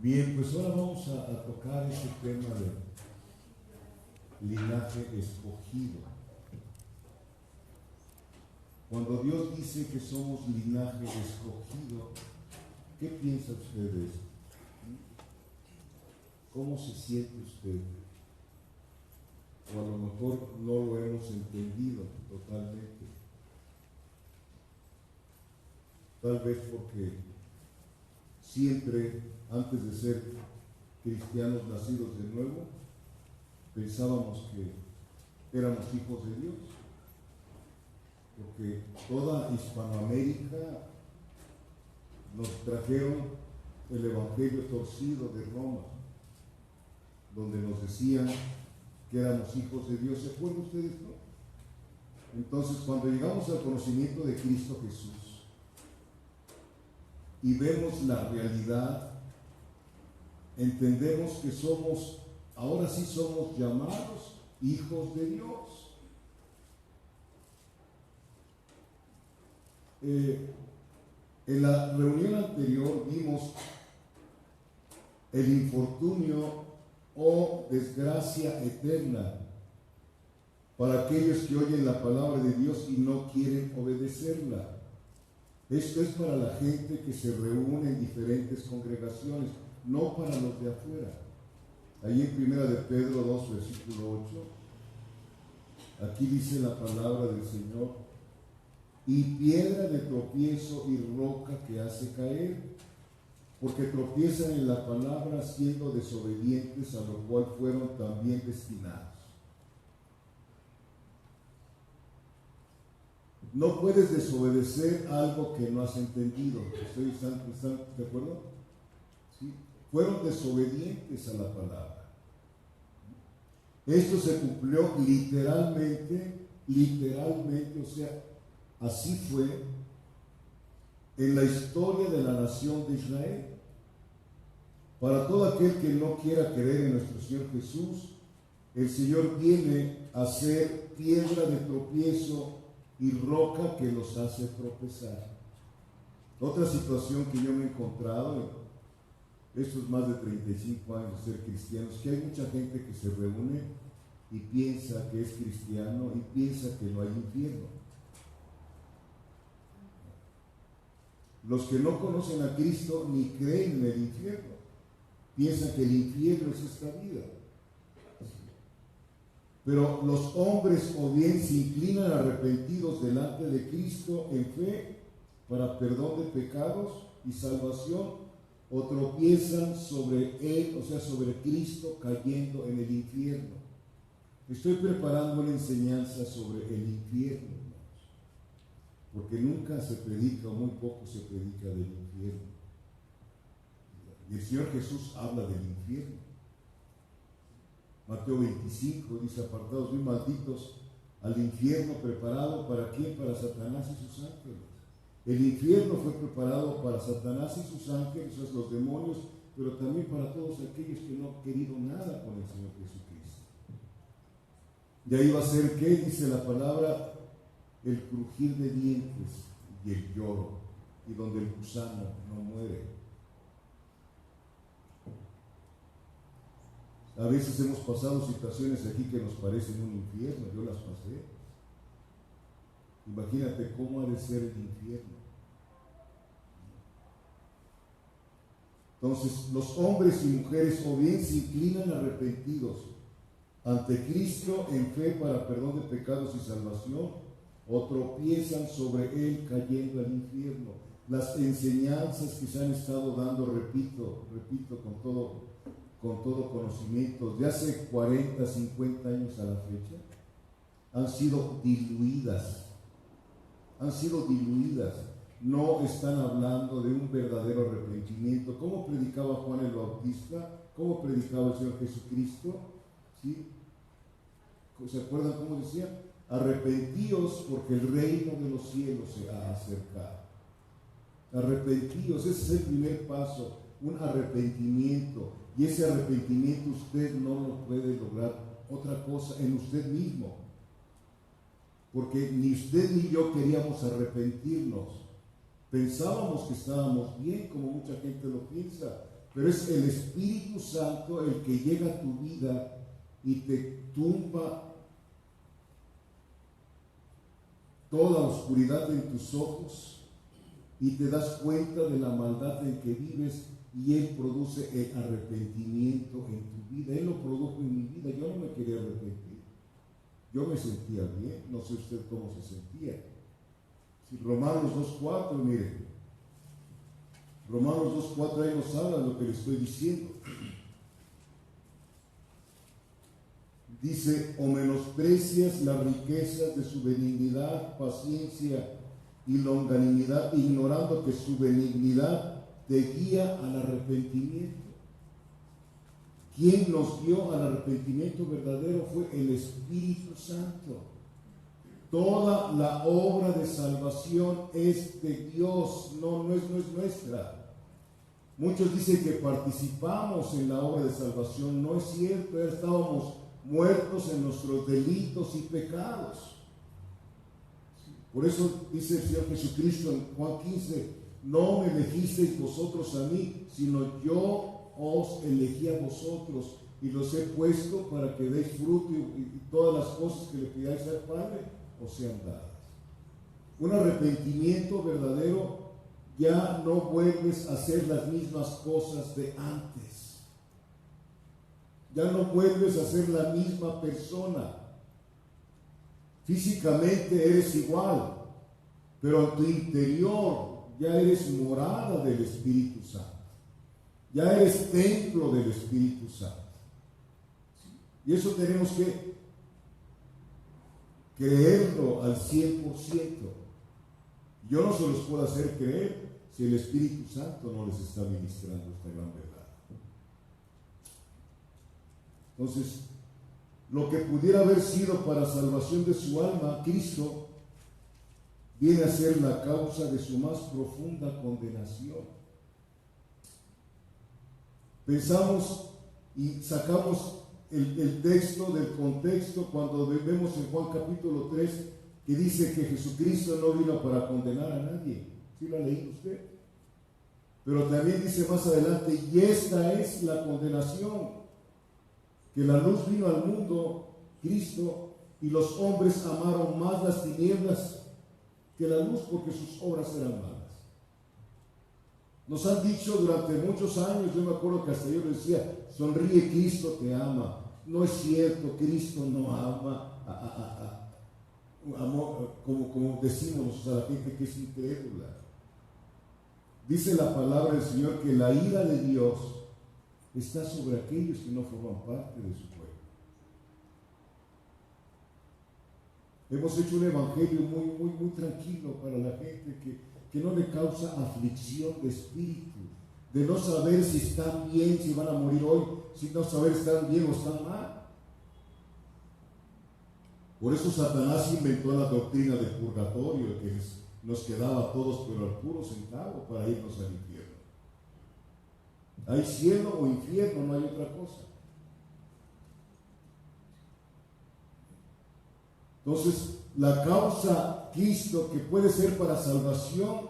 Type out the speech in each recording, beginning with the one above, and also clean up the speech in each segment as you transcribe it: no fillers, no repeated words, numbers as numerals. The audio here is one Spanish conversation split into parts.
Bien, pues ahora vamos a tocar este tema de linaje escogido. Cuando Dios dice que somos linaje escogido, ¿qué piensa usted de esto? ¿Cómo se siente usted? O a lo mejor no lo hemos entendido totalmente. Tal vez porque siempre, antes de ser cristianos nacidos de nuevo, pensábamos que éramos hijos de Dios. Porque toda Hispanoamérica nos trajeron el evangelio torcido de Roma, donde nos decían que éramos hijos de Dios. ¿Se acuerdan ustedes, no? Entonces, cuando llegamos al conocimiento de Cristo Jesús y vemos la realidad, entendemos que ahora sí somos llamados hijos de Dios. En la reunión anterior vimos el infortunio o desgracia eterna para aquellos que oyen la palabra de Dios y no quieren obedecerla. Esto es para la gente que se reúne en diferentes congregaciones, no para los de afuera. Ahí en 1 de Pedro 2, versículo 8, aquí dice la palabra del Señor: y piedra de tropiezo y roca que hace caer, porque tropiezan en la palabra siendo desobedientes, a lo cual fueron también destinados. No puedes desobedecer algo que no has entendido. ¿Están de acuerdo? ¿Sí? Fueron desobedientes a la palabra. Esto se cumplió literalmente, o sea, así fue en la historia de la nación de Israel. Para todo aquel que no quiera creer en nuestro Señor Jesús, el Señor viene a ser piedra de tropiezo y roca que los hace tropezar. Otra situación que yo me he encontrado en estos más de 35 años de ser cristianos, que hay mucha gente que se reúne y piensa que es cristiano y piensa que no hay infierno. Los que no conocen a Cristo ni creen en el infierno, piensan que el infierno es esta vida. Pero los hombres o bien se inclinan arrepentidos delante de Cristo en fe para perdón de pecados y salvación, o tropiezan sobre Él, o sea, sobre Cristo, cayendo en el infierno. Estoy preparando una enseñanza sobre el infierno, porque nunca se predica, o muy poco se predica del infierno. Y el Señor Jesús habla del infierno. Mateo 25 dice: apartados muy malditos al infierno, preparado ¿para quién? Para Satanás y sus ángeles. El infierno fue preparado para Satanás y sus ángeles, esos los demonios, pero también para todos aquellos que no han querido nada con el Señor Jesucristo. De ahí va a ser, ¿qué dice la palabra? El crujir de dientes y el lloro, y donde el gusano no muere. A veces hemos pasado situaciones aquí que nos parecen un infierno. Yo las pasé. Imagínate cómo ha de ser el infierno. Entonces, los hombres y mujeres o bien se inclinan arrepentidos ante Cristo en fe para perdón de pecados y salvación, o tropiezan sobre Él cayendo al infierno. Las enseñanzas que se han estado dando, repito, con todo conocimiento, de hace 40, 50 años a la fecha, han sido diluidas. No están hablando de un verdadero arrepentimiento. ¿Cómo predicaba Juan el Bautista? ¿Cómo predicaba el Señor Jesucristo? ¿Sí? ¿Se acuerdan cómo decía? Arrepentíos porque el reino de los cielos se ha acercado. Arrepentíos, ese es el primer paso, un arrepentimiento. Y ese arrepentimiento usted no lo puede lograr otra cosa en usted mismo. Porque ni usted ni yo queríamos arrepentirnos. Pensábamos que estábamos bien, como mucha gente lo piensa, pero es el Espíritu Santo el que llega a tu vida y te tumba toda oscuridad en tus ojos y te das cuenta de la maldad en que vives, y Él produce el arrepentimiento en tu vida. Él lo produjo en mi vida. Yo no me quería arrepentir, yo me sentía bien, no sé usted cómo se sentía. Si Romanos 2.4, mire, Romanos 2.4 ahí nos habla de lo que le estoy diciendo. Dice: o menosprecias las riquezas de su benignidad, paciencia y longanimidad, ignorando que su benignidad te guía al arrepentimiento. Quien nos guió al arrepentimiento verdadero fue el Espíritu Santo. Toda la obra de salvación es de Dios, no es nuestra. Muchos dicen que participamos en la obra de salvación. No es cierto, ya estábamos muertos en nuestros delitos y pecados. Por eso dice el Señor Jesucristo en Juan 15: no me elegisteis vosotros a mí, sino yo os elegí a vosotros y los he puesto para que deis fruto, y todas las cosas que le pidáis al Padre os sean dadas. Un arrepentimiento verdadero, ya no vuelves a hacer las mismas cosas de antes. Ya no vuelves a ser la misma persona. Físicamente eres igual, pero en tu interior ya eres morada del Espíritu Santo. Ya eres templo del Espíritu Santo. Y eso tenemos que creerlo al 100%. Yo no se los puedo hacer creer si el Espíritu Santo no les está ministrando esta gran verdad. Entonces, lo que pudiera haber sido para salvación de su alma, Cristo viene a ser la causa de su más profunda condenación. Pensamos y sacamos el texto del contexto cuando vemos en Juan capítulo 3 que dice que Jesucristo no vino para condenar a nadie. ¿Sí lo ha leído usted? Pero también dice más adelante: y esta es la condenación, que la luz vino al mundo, Cristo, y los hombres amaron más las tinieblas que la luz, porque sus obras eran malas. Nos han dicho durante muchos años, yo me acuerdo que hasta yo les decía: sonríe, Cristo te ama. No es cierto, Cristo no ama como decimos a la gente que es incrédula. Dice la palabra del Señor que la ira de Dios está sobre aquellos que no forman parte de su pueblo. Hemos hecho un evangelio muy tranquilo para la gente que no le causa aflicción de espíritu, de no saber si están bien, si van a morir hoy, si no saber si están bien o están mal. Por eso Satanás inventó la doctrina del purgatorio, que nos quedaba a todos pero al puro centavo para irnos al infierno. Hay cielo o infierno, no hay otra cosa. Entonces, la causa Cristo, que puede ser para salvación,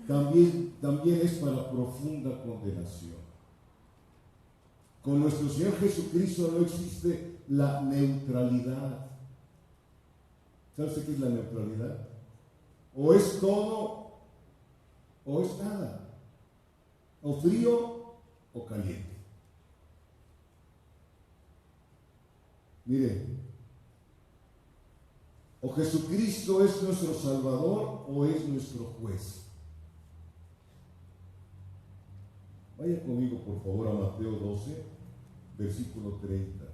también es para profunda condenación. Con nuestro Señor Jesucristo no existe la neutralidad. ¿Sabe usted qué es la neutralidad? O es todo o es nada. O frío o caliente. Mire, o Jesucristo es nuestro Salvador o es nuestro juez. Vaya conmigo por favor a Mateo 12, versículo 30.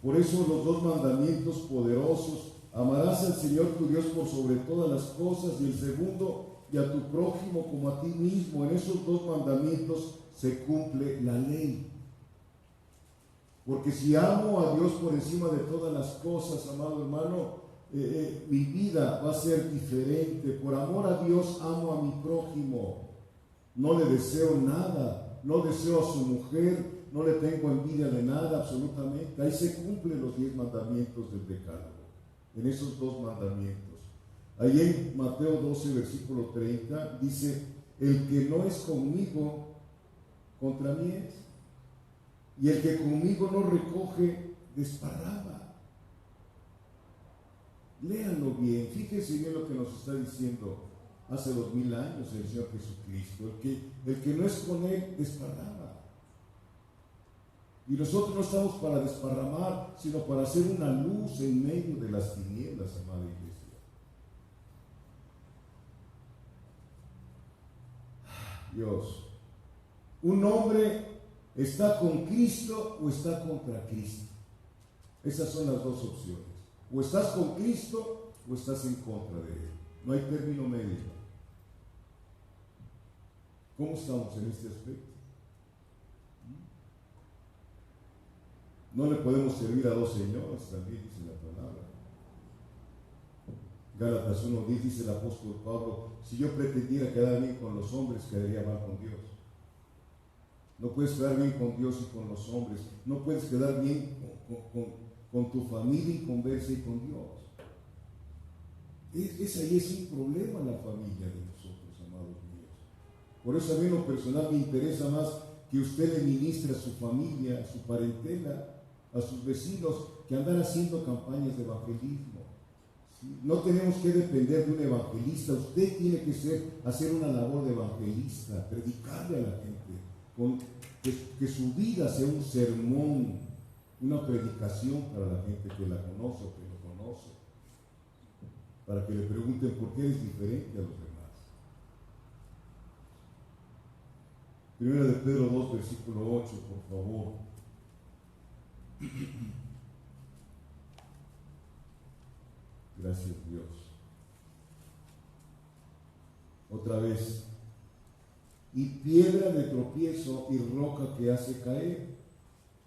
Por eso los dos mandamientos poderosos: amarás al Señor tu Dios por sobre todas las cosas, y el segundo, y a tu prójimo como a ti mismo. En esos dos mandamientos se cumple la ley. Porque si amo a Dios por encima de todas las cosas, amado hermano, mi vida va a ser diferente. Por amor a Dios amo a mi prójimo. No le deseo nada, no deseo a su mujer, no le tengo envidia de nada, absolutamente. Ahí se cumplen los 10 mandamientos del decálogo, en esos dos mandamientos. Ahí en Mateo 12, versículo 30, dice, el que no es conmigo, contra mí es. Y el que conmigo no recoge, desparrama. Léanlo bien, fíjense bien lo que nos está diciendo hace 2000 años el Señor Jesucristo. El que no es con Él, desparrama. Y nosotros no estamos para desparramar, sino para hacer una luz en medio de las tinieblas, amada iglesia. Dios, un hombre está con Cristo o está contra Cristo. Esas son las dos opciones. O estás con Cristo o estás en contra de Él. No hay término medio. ¿Cómo estamos en este aspecto? No le podemos servir a dos señores, también dice la palabra. Gálatas 1:10 dice el apóstol Pablo, si yo pretendiera quedar bien con los hombres, quedaría mal con Dios. No puedes quedar bien con Dios y con los hombres. No puedes quedar bien con tu familia y conversa y con Dios. Ese ahí es un problema en la familia de nosotros, amados míos. Por eso a mí en lo personal me interesa más que usted le ministre a su familia, a su parentela, a sus vecinos, que andar haciendo campañas de evangelismo. ¿Sí? No tenemos que depender de un evangelista. Usted tiene que hacer una labor de evangelista, predicarle a la gente, que su vida sea un sermón, una predicación para la gente que la conoce o que lo conoce, para que le pregunten por qué es diferente a los demás. Primera de Pedro 2, versículo 8, por favor. Gracias, Dios. Otra vez. Y piedra de tropiezo y roca que hace caer,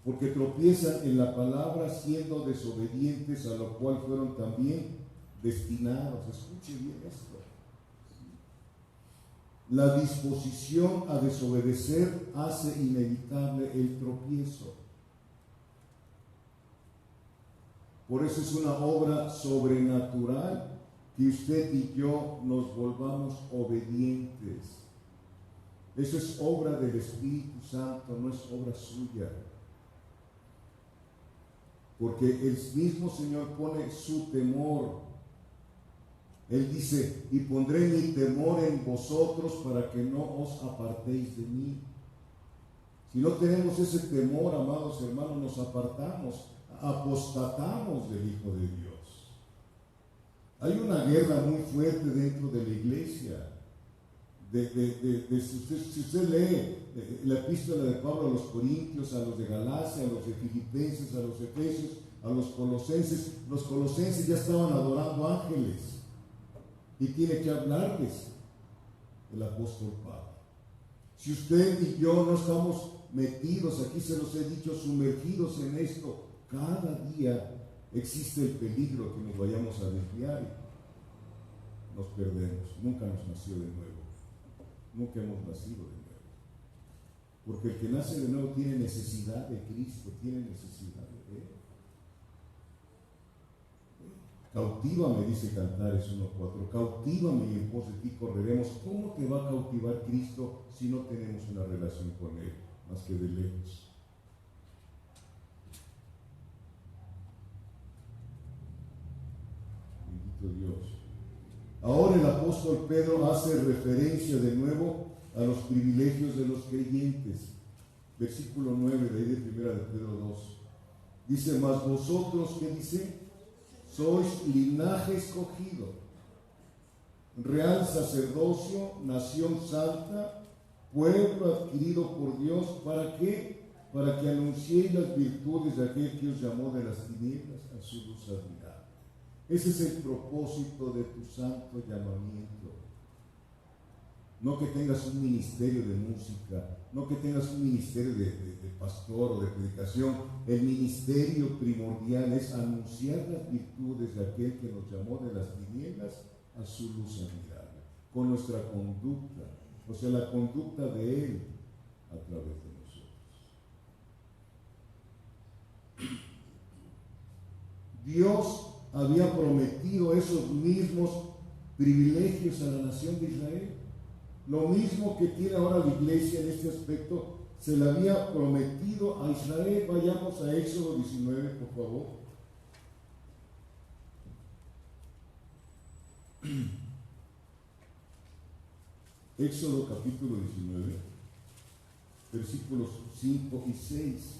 porque tropiezan en la palabra siendo desobedientes, a lo cual fueron también destinados. Escuche bien esto. La disposición a desobedecer hace inevitable el tropiezo. Por eso es una obra sobrenatural que usted y yo nos volvamos obedientes. Eso es obra del Espíritu Santo, no es obra suya. Porque el mismo Señor pone su temor. Él dice, y pondré mi temor en vosotros para que no os apartéis de mí. Si no tenemos ese temor, amados hermanos, nos apartamos, apostatamos del Hijo de Dios. Hay una guerra muy fuerte dentro de la iglesia. Si usted lee la epístola de Pablo a los Corintios, a los de Galacia, a los de Filipenses, a los Efesios, a los colosenses ya estaban adorando ángeles. Y tiene que hablarles el apóstol Pablo. Si usted y yo no estamos metidos, aquí se los he dicho, sumergidos en esto, cada día existe el peligro que nos vayamos a desviar y nos perdemos. Nunca nos nació de nuevo. Nunca hemos nacido de nuevo. Porque el que nace de nuevo tiene necesidad de Cristo, tiene necesidad de Él. Cautívame, dice Cantares 1:4, cautívame y en pos de ti correremos. ¿Cómo te va a cautivar Cristo si no tenemos una relación con Él, más que de lejos? Bendito Dios. Ahora el apóstol Pedro hace referencia de nuevo a los privilegios de los creyentes. Versículo 9 de ahí de primera de Pedro 2. Dice, mas vosotros, ¿qué dice? Sois linaje escogido, real sacerdocio, nación santa, pueblo adquirido por Dios. ¿Para qué? Para que anunciéis las virtudes de aquel que os llamó de las tinieblas a su luz admirable. Ese es el propósito de tu santo llamamiento. No que tengas un ministerio de música, no que tengas un ministerio de pastor o de predicación. El ministerio primordial es anunciar las virtudes de aquel que nos llamó de las tinieblas a su luz admirable, con nuestra conducta, o sea, la conducta de Él a través de nosotros. Dios había prometido esos mismos privilegios a la nación de Israel. Lo mismo que tiene ahora la iglesia en este aspecto, se le había prometido a Israel. Vayamos a Éxodo 19, por favor. Éxodo capítulo 19, versículos 5 y 6.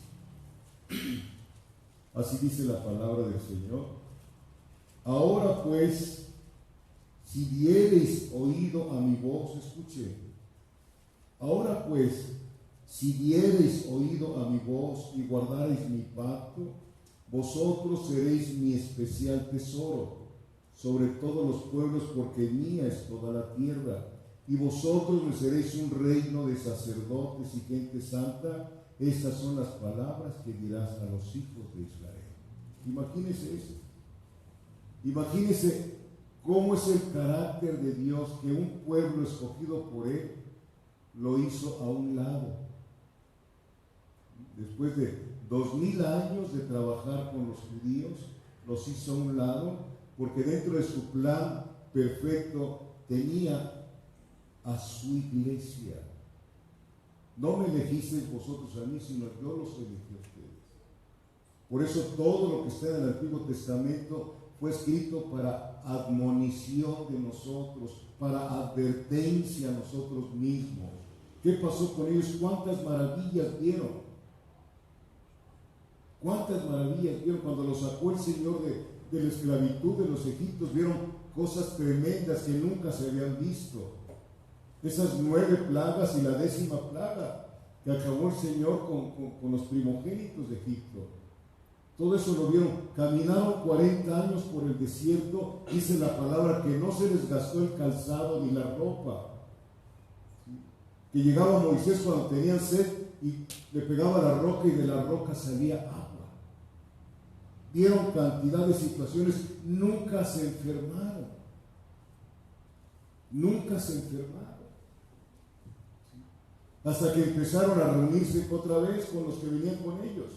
Así dice la palabra del Señor. Ahora pues, si diereis oído a mi voz, escuche. Ahora pues, si diereis oído a mi voz y guardareis mi pacto, vosotros seréis mi especial tesoro sobre todos los pueblos, porque mía es toda la tierra. Y vosotros me seréis un reino de sacerdotes y gente santa. Estas son las palabras que dirás a los hijos de Israel. Imagínese eso. Imagínese cómo es el carácter de Dios, que un pueblo escogido por Él lo hizo a un lado. Después de 2000 años de trabajar con los judíos, los hizo a un lado, porque dentro de su plan perfecto tenía a su iglesia. No me elegisteis vosotros a mí, sino yo los elegí a ustedes. Por eso todo lo que está en el Antiguo Testamento fue escrito para admonición de nosotros, para advertencia a nosotros mismos. ¿Qué pasó con ellos? ¿Cuántas maravillas vieron? ¿Cuántas maravillas vieron cuando los sacó el Señor de la esclavitud de los egipcios? Vieron cosas tremendas que nunca se habían visto. Esas 9 plagas y la 10ª plaga que acabó el Señor con los primogénitos de Egipto. Todo eso lo vieron. Caminaron 40 años por el desierto. Dice la palabra que no se les gastó el calzado ni la ropa. Que llegaba Moisés cuando tenían sed y le pegaba la roca y de la roca salía agua. Vieron cantidad de situaciones. Nunca se enfermaron. Nunca se enfermaron. Hasta que empezaron a reunirse otra vez con los que venían con ellos.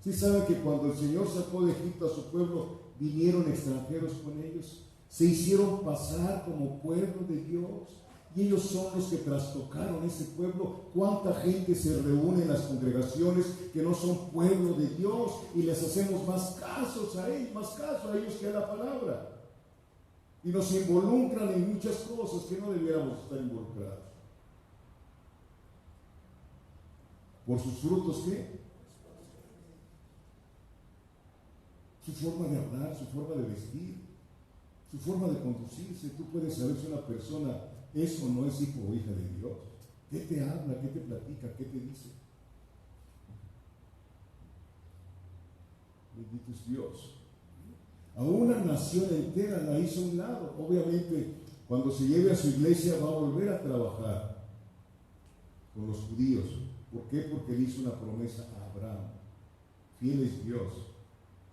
Sí saben que cuando el Señor sacó de Egipto a su pueblo, vinieron extranjeros con ellos. Se hicieron pasar como pueblo de Dios. Y ellos son los que trastocaron ese pueblo. ¿Cuánta gente se reúne en las congregaciones que no son pueblo de Dios? Y les hacemos más caso a ellos que a la palabra. Y nos involucran en muchas cosas que no debiéramos estar involucrados. ¿Por sus frutos qué? Su forma de hablar, su forma de vestir, su forma de conducirse. Tú puedes saber si una persona es o no es hijo o hija de Dios. ¿Qué te habla? ¿Qué te platica? ¿Qué te dice? Bendito es Dios. A una nación entera la hizo a un lado. Obviamente, cuando se lleve a su iglesia va a volver a trabajar con los judíos. ¿Por qué? Porque le hizo una promesa a Abraham. Fiel es Dios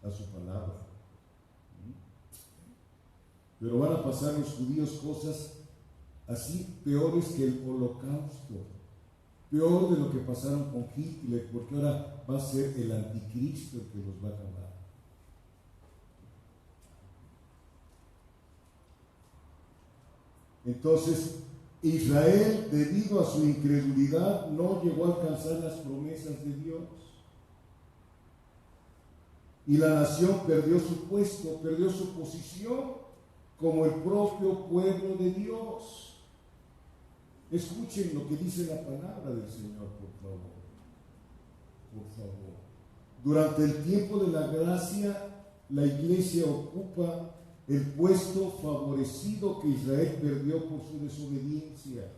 a su palabra. Pero van a pasar los judíos cosas así peores que el holocausto. Peor de lo que pasaron con Hitler, porque ahora va a ser el anticristo el que los va a acabar. Entonces, Israel, debido a su incredulidad, no llegó a alcanzar las promesas de Dios. Y la nación perdió su puesto, perdió su posición como el propio pueblo de Dios. Escuchen lo que dice la palabra del Señor, por favor. Por favor. Durante el tiempo de la gracia, la iglesia ocupa el puesto favorecido que Israel perdió por su desobediencia.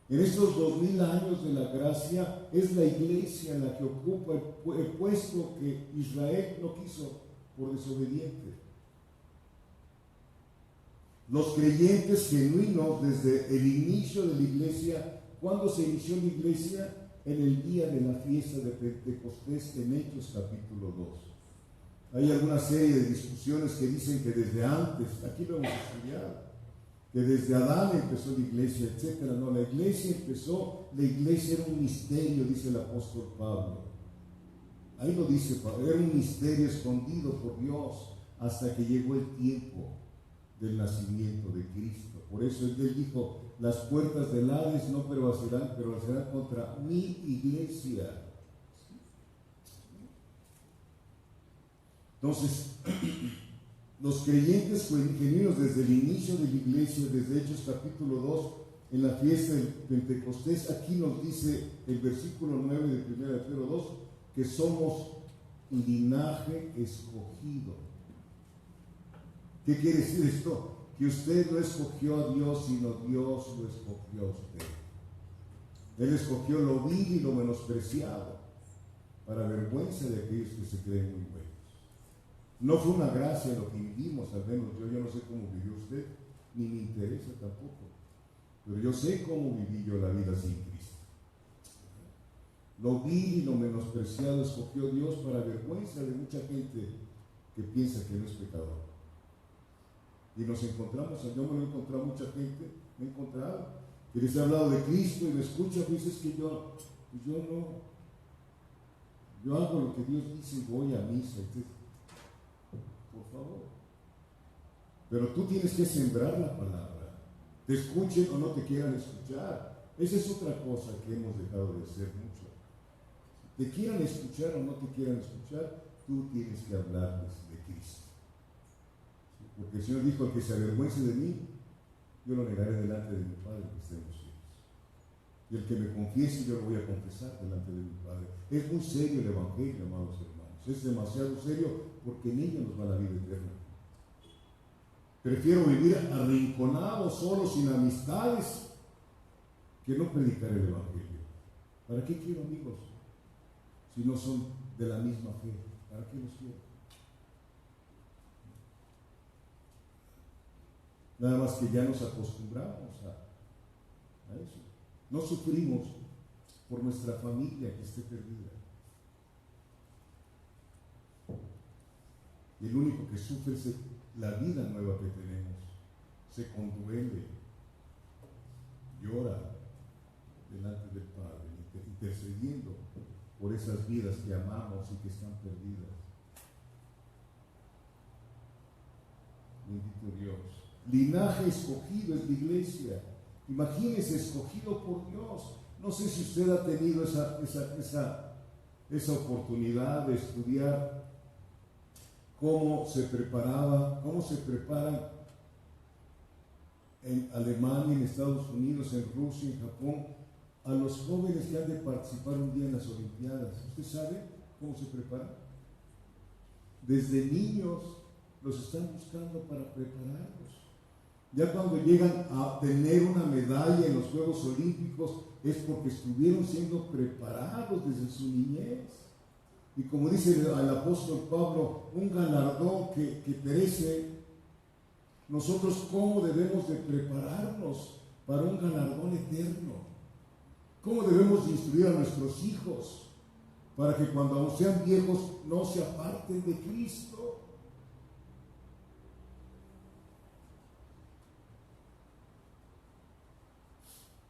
En estos 2000 años de la gracia, es la iglesia la que ocupa el puesto que Israel no quiso por desobediente. Los creyentes genuinos desde el inicio de la iglesia, ¿cuándo se inició la iglesia? En el día de la fiesta de Pentecostés, en Hechos capítulo 2. Hay alguna serie de discusiones que dicen que desde antes, aquí lo hemos estudiado, que desde Adán empezó la iglesia, etc. No, la iglesia empezó, la iglesia era un misterio, dice el apóstol Pablo. Ahí lo dice Pablo, era un misterio escondido por Dios hasta que llegó el tiempo del nacimiento de Cristo. Por eso él dijo, las puertas del Hades no prevalecerán contra mi iglesia. Entonces, los creyentes genuinos desde el inicio de la iglesia, desde Hechos capítulo 2, en la fiesta del Pentecostés, aquí nos dice el versículo 9 de 1 de Pedro 2, que somos linaje escogido. ¿Qué quiere decir esto? Que usted no escogió a Dios, sino Dios lo escogió a usted. Él escogió lo vil y lo menospreciado, para vergüenza de aquellos que se creen muy buenos. No fue una gracia lo que vivimos, al menos yo no sé cómo vivió usted, ni me interesa tampoco. Pero yo sé cómo viví yo la vida sin Cristo. Lo vil y lo menospreciado escogió Dios para vergüenza de mucha gente que piensa que no es pecador. Y nos encontramos, yo me lo he encontrado mucha gente, me he encontrado, que les he hablado de Cristo y me escucha, pues es que yo no, yo hago lo que Dios dice y voy a misa. Entonces, por favor. Pero tú tienes que sembrar la palabra, te escuchen o no te quieran escuchar. Esa es otra cosa que hemos dejado de hacer mucho. Te quieran escuchar o no te quieran escuchar, tú tienes que hablarles de Cristo. Porque el Señor dijo, al que se avergüence de mí, yo lo negaré delante de mi Padre que está en los cielos. Y el que me confiese, yo lo voy a confesar delante de mi Padre. Es muy serio el Evangelio, amados hermanos. Es demasiado serio porque en ello nos va la vida eterna. Prefiero vivir arrinconado, solo, sin amistades, que no predicar el Evangelio. ¿Para qué quiero amigos si no son de la misma fe? ¿Para qué los quiero? Nada más que ya nos acostumbramos a eso. No sufrimos por nuestra familia que esté perdida. Y el único que sufre es la vida nueva que tenemos. Se conduele, llora delante del Padre, intercediendo por esas vidas que amamos y que están perdidas. Bendito Dios. Linaje escogido es la iglesia. Imagínese, escogido por Dios. No sé si usted ha tenido esa oportunidad de estudiar cómo se preparan en Alemania, en Estados Unidos, en Rusia, en Japón, a los jóvenes que han de participar un día en las Olimpiadas. ¿Usted sabe cómo se preparan? Desde niños los están buscando para prepararlos. Ya cuando llegan a tener una medalla en los Juegos Olímpicos es porque estuvieron siendo preparados desde su niñez. Y como dice el apóstol Pablo, un galardón que perece. Nosotros, ¿cómo debemos de prepararnos para un galardón eterno? ¿Cómo debemos de instruir a nuestros hijos para que cuando aún sean viejos no se aparten de Cristo?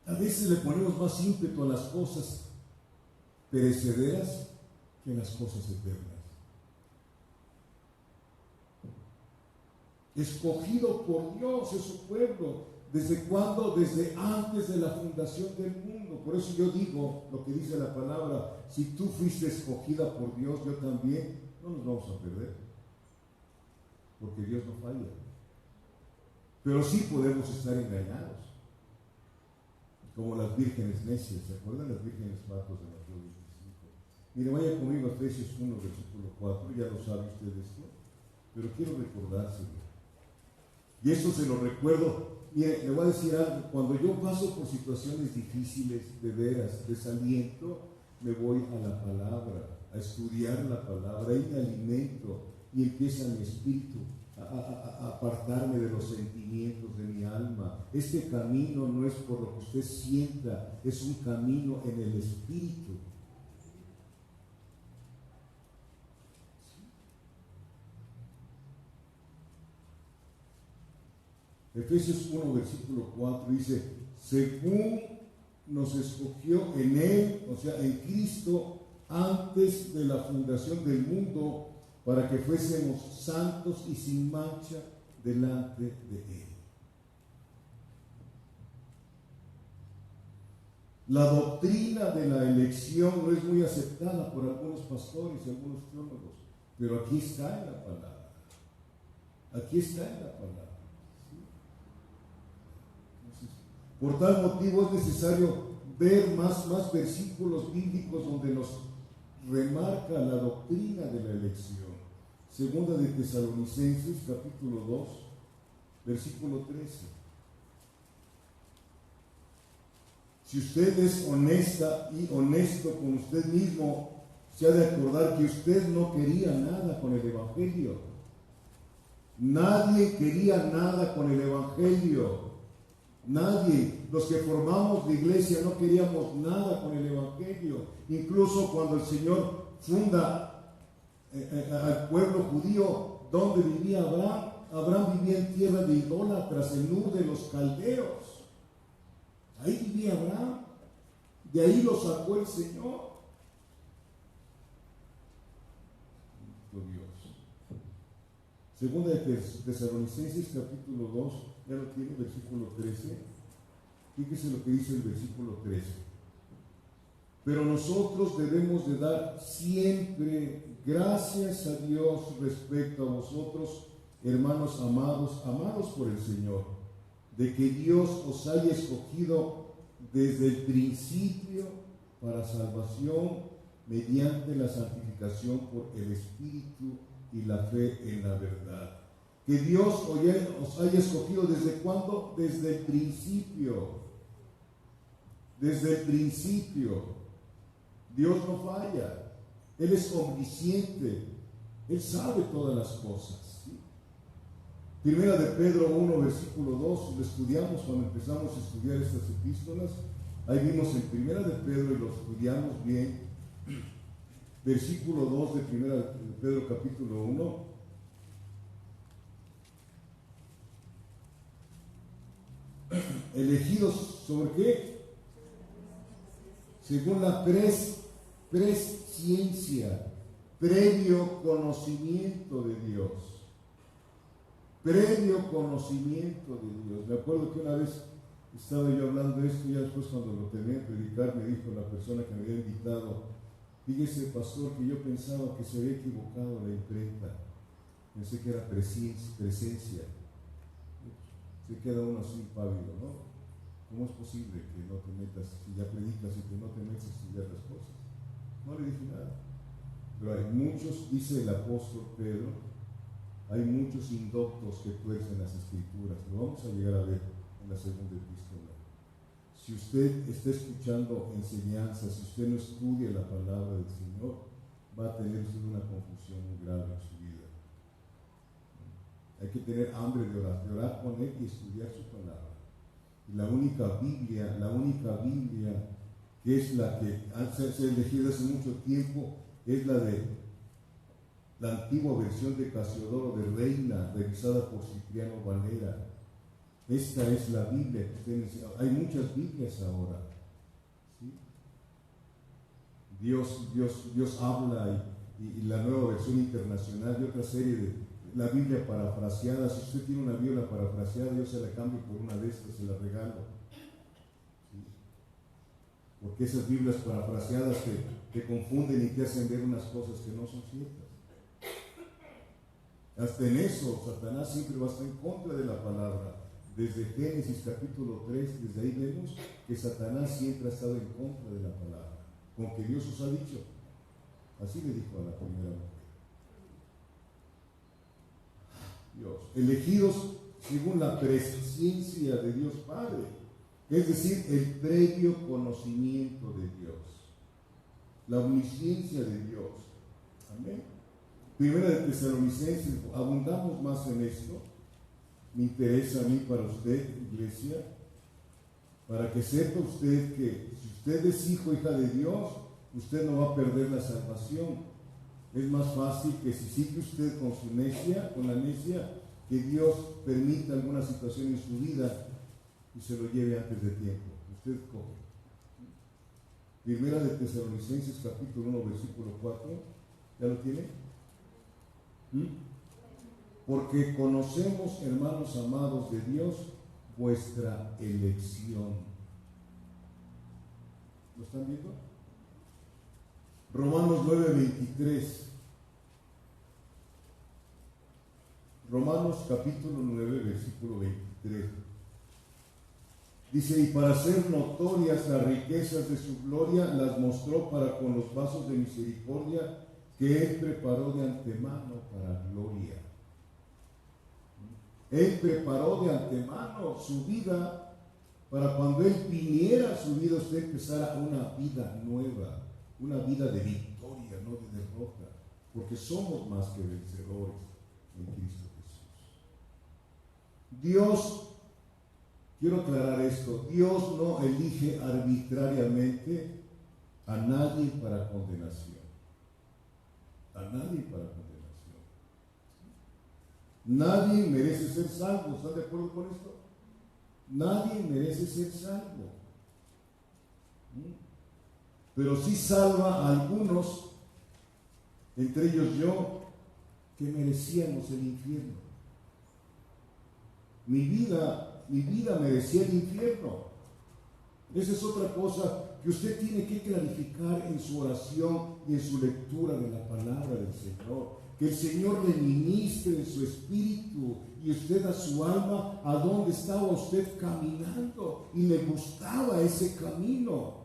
A veces le ponemos más ímpetu a las cosas perecederas que a las cosas eternas. Escogido por Dios es su pueblo. ¿Desde cuándo? Desde antes de la fundación del mundo. Por eso yo digo lo que dice la palabra: si tú fuiste escogida por Dios, yo también. No nos vamos a perder, porque Dios no falla. Pero sí podemos estar engañados, como las vírgenes necias. ¿Se acuerdan las vírgenes patos de Mateo 25? Mire, vaya conmigo a Efesios 1, versículo 4. Ya lo sabe usted esto, pero quiero recordárselo. Y esto se lo recuerdo. Mire, le voy a decir algo. Cuando yo paso por situaciones difíciles, de veras, desaliento, me voy a la palabra, a estudiar la palabra, y me alimento, y empieza mi espíritu a apartarme de los sentimientos de mi alma. Este camino no es por lo que usted sienta, es un camino en el espíritu. Efesios 1, versículo 4 dice: según nos escogió en Él, o sea, en Cristo, antes de la fundación del mundo, para que fuésemos santos y sin mancha delante de Él. La doctrina de la elección no es muy aceptada por algunos pastores y algunos teólogos, pero aquí está en la palabra. Aquí está en la palabra. ¿Sí? Entonces, por tal motivo es necesario ver más versículos bíblicos donde nos remarca la doctrina de la elección. Segunda de Tesalonicenses, capítulo 2, versículo 13. Si usted es honesta y honesto con usted mismo, se ha de acordar que usted no quería nada con el Evangelio. Nadie quería nada con el Evangelio. Nadie. Los que formamos la iglesia no queríamos nada con el Evangelio. Incluso cuando el Señor funda al pueblo judío, donde vivía Abraham, Abraham vivía en tierra de idólatras, en Ur de los caldeos. Ahí vivía Abraham, de ahí lo sacó el Señor. Dios. Segunda de Tesalonicenses, capítulo 2, ya lo tiene, versículo 13. Fíjese lo que dice el versículo 13. Pero nosotros debemos de dar siempre gracias a Dios respecto a vosotros, hermanos amados por el Señor, de que Dios os haya escogido desde el principio para salvación mediante la santificación por el Espíritu y la fe en la verdad. Que Dios os haya escogido ¿desde cuándo? Desde el principio. Desde el principio. Dios no falla. Él es omnisciente. Él sabe todas las cosas. Primera de Pedro 1, versículo 2, lo estudiamos cuando empezamos a estudiar estas epístolas. Ahí vimos en Primera de Pedro y lo estudiamos bien. Versículo 2 de Primera de Pedro capítulo 1. Elegidos ¿sobre qué? Según la presciencia, previo conocimiento de Dios. Previo conocimiento de Dios. Me acuerdo que una vez estaba yo hablando de esto y ya después cuando lo terminé de predicar me dijo la persona que me había invitado: fíjese, pastor, que yo pensaba que se había equivocado la imprenta. Pensé que era presencia. Se queda uno así pálido, ¿no? ¿Cómo es posible que no te metas, si ya predicas y que no te metas a estudiar las cosas? No le dije nada. Pero hay muchos, dice el apóstol Pedro, hay muchos indoctos que tuercen las escrituras. Lo vamos a llegar a ver en la segunda epístola. Si usted está escuchando enseñanzas, si usted no estudia la palabra del Señor, va a tener usted una confusión muy grave en su vida. Hay que tener hambre de orar con Él y estudiar su palabra. Y la única Biblia que es la que ha sido elegida hace mucho tiempo, es la antigua versión de Casiodoro de Reina, revisada por Cipriano Valera. Esta es la Biblia que ustedes, hay muchas Biblias ahora. ¿Sí? Dios habla y la nueva versión internacional y otra serie de la Biblia parafraseada. Si usted tiene una Biblia parafraseada, yo se la cambio por una de estas, se la regalo. ¿Sí? Porque esas Biblias parafraseadas te confunden y te hacen ver unas cosas que no son ciertas. Hasta en eso, Satanás siempre va a estar en contra de la palabra. Desde Génesis capítulo 3, desde ahí vemos que Satanás siempre ha estado en contra de la palabra. Con que Dios os ha dicho. Así le dijo a la primera mujer. Dios, elegidos según la presciencia de Dios Padre, es decir, el previo conocimiento de Dios, la omnisciencia de Dios. Amén. Primera de Tesalonicenses, abundamos más en esto. Me interesa a mí para usted, iglesia, para que sepa usted que si usted es hijo o hija de Dios, usted no va a perder la salvación. Es más fácil que si sigue usted con su necia, con la necia, que Dios permita alguna situación en su vida y se lo lleve antes de tiempo. Usted coge. Primera de Tesalonicenses capítulo 1 versículo 4. ¿Ya lo tiene? porque conocemos, hermanos amados de Dios, vuestra elección. ¿Lo están viendo? Romanos 9:23. Romanos capítulo 9, versículo 23. Dice, y para hacer notorias las riquezas de su gloria, las mostró para con los vasos de misericordia que Él preparó de antemano para gloria. Él preparó de antemano su vida para cuando Él viniera a su vida, usted empezara una vida nueva, una vida de victoria, no de derrota, porque somos más que vencedores en Cristo Jesús. Dios, quiero aclarar esto, Dios no elige arbitrariamente a nadie para condenación. A nadie para condenación. Nadie merece ser salvo. ¿Están de acuerdo con esto? Nadie merece ser salvo. Pero sí salva a algunos, entre ellos yo, que merecíamos el infierno. Mi vida merecía el infierno. Esa es otra cosa que usted tiene que clarificar en su oración y en su lectura de la palabra del Señor. Que el Señor le ministre en su espíritu y usted a su alma a dónde estaba usted caminando y le gustaba ese camino.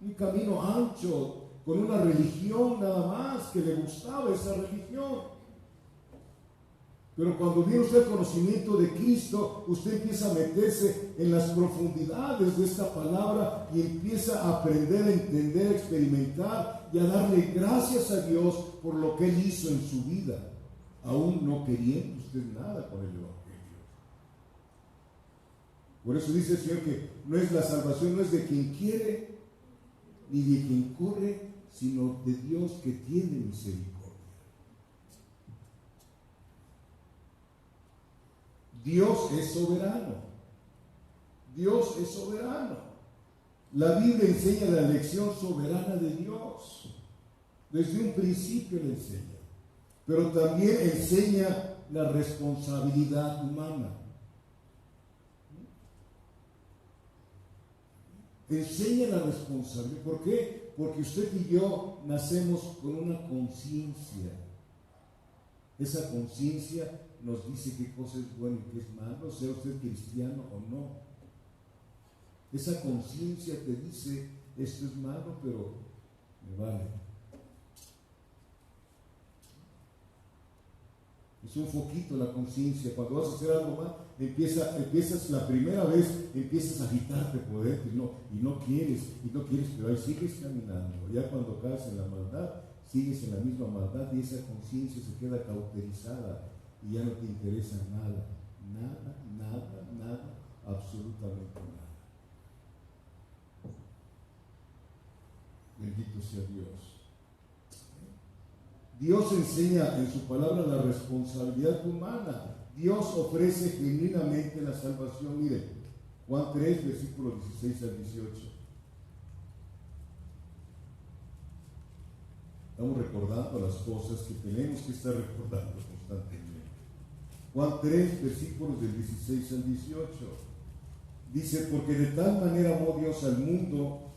Un camino ancho, con una religión nada más, que le gustaba esa religión. Pero cuando viene usted el conocimiento de Cristo, usted empieza a meterse en las profundidades de esta palabra y empieza a aprender, a entender, a experimentar y a darle gracias a Dios por lo que Él hizo en su vida, aún no queriendo usted nada con el Evangelio. Por eso dice el Señor que no es la salvación, no es de quien quiere ni de quien corre, sino de Dios que tiene misericordia. Dios es soberano. Dios es soberano. La Biblia enseña la elección soberana de Dios. Desde un principio le enseña. Pero también enseña la responsabilidad humana. Enseña la responsabilidad. ¿Por qué? Porque usted y yo nacemos con una conciencia. Esa conciencia nos dice qué cosa es bueno y qué es malo, sea usted cristiano o no. Esa conciencia te dice, esto es malo, pero me vale. Es un foquito la conciencia. Cuando vas a hacer algo mal, empiezas la primera vez, empiezas a agitarte por dentro y no quieres, pero ahí sigues caminando. Ya cuando caes en la maldad, sigues en la misma maldad y esa conciencia se queda cauterizada y ya no te interesa nada, absolutamente nada. Bendito sea Dios. Dios enseña en su palabra la responsabilidad humana. Dios ofrece genuinamente la salvación. Miren, Juan 3, versículos 16 al 18. Estamos recordando las cosas que tenemos que estar recordando constantemente. Juan 3, versículos del 16 al 18. Dice, porque de tal manera amó Dios al mundo,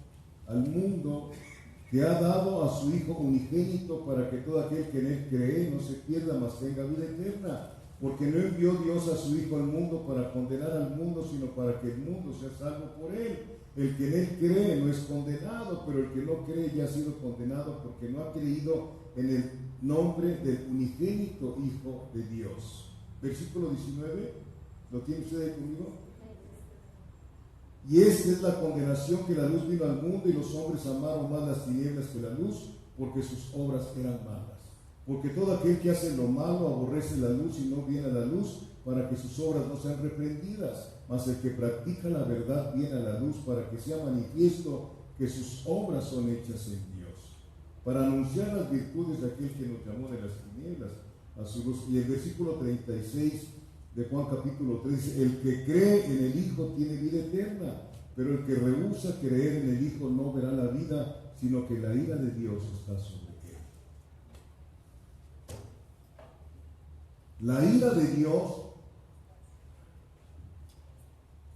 que ha dado a su Hijo unigénito para que todo aquel que en Él cree no se pierda, mas tenga vida eterna. Porque no envió Dios a su Hijo al mundo para condenar al mundo, sino para que el mundo sea salvo por Él. El que en Él cree no es condenado, pero el que no cree ya ha sido condenado porque no ha creído en el nombre del unigénito Hijo de Dios. Versículo 19, ¿lo tiene usted ahí conmigo? Y esta es la condenación, que la luz vino al mundo y los hombres amaron más las tinieblas que la luz, porque sus obras eran malas. Porque todo aquel que hace lo malo aborrece la luz y no viene a la luz, para que sus obras no sean reprendidas. Mas el que practica la verdad viene a la luz, para que sea manifiesto que sus obras son hechas en Dios, para anunciar las virtudes de aquel que nos llamó de las tinieblas a su luz. Y el versículo 36 de Juan capítulo 3, el que cree en el Hijo tiene vida eterna, pero el que rehúsa creer en el Hijo no verá la vida, sino que la ira de Dios está sobre él. La ira de Dios,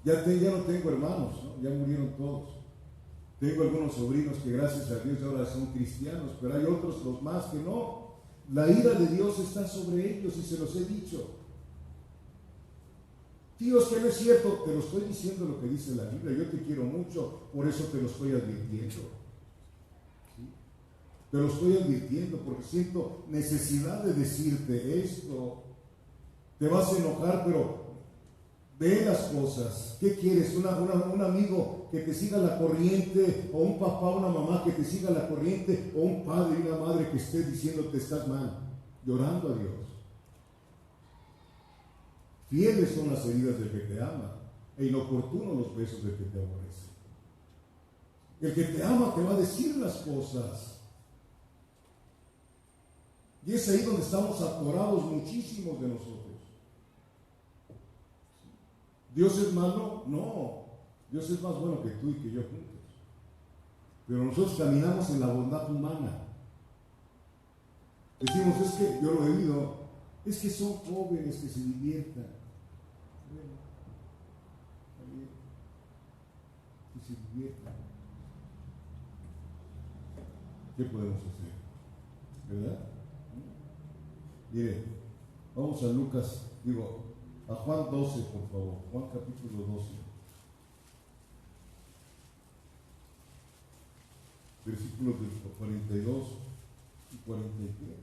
ya no tengo hermanos, ¿no? Ya murieron todos. Tengo algunos sobrinos que gracias a Dios ahora son cristianos, pero hay otros, los más, que no. La ira de Dios está sobre ellos y se los he dicho. Tío, es que no es cierto, te lo estoy diciendo lo que dice la Biblia, yo te quiero mucho, por eso te lo estoy advirtiendo. ¿Sí? Te lo estoy advirtiendo porque siento necesidad de decirte esto. Te vas a enojar, pero ve las cosas. ¿Qué quieres? Un amigo que te siga la corriente, o un papá, una mamá que te siga la corriente, o un padre y una madre que esté diciéndote estás mal, llorando a Dios. Fieles son las heridas del que te ama, e inoportunos los besos del que te aborrece. El que te ama te va a decir las cosas. Y es ahí donde estamos atorados muchísimos de nosotros. ¿Dios es malo? No. Dios es más bueno que tú y que yo juntos. Pero nosotros caminamos en la bondad humana. Decimos, es que, yo lo he oído, es que son jóvenes que se diviertan. Bueno, está bien. Que se diviertan. ¿Qué podemos hacer? ¿Verdad? Mire, vamos a Lucas, a Juan 12, por favor. Juan capítulo 12. Versículos del 42 y 43.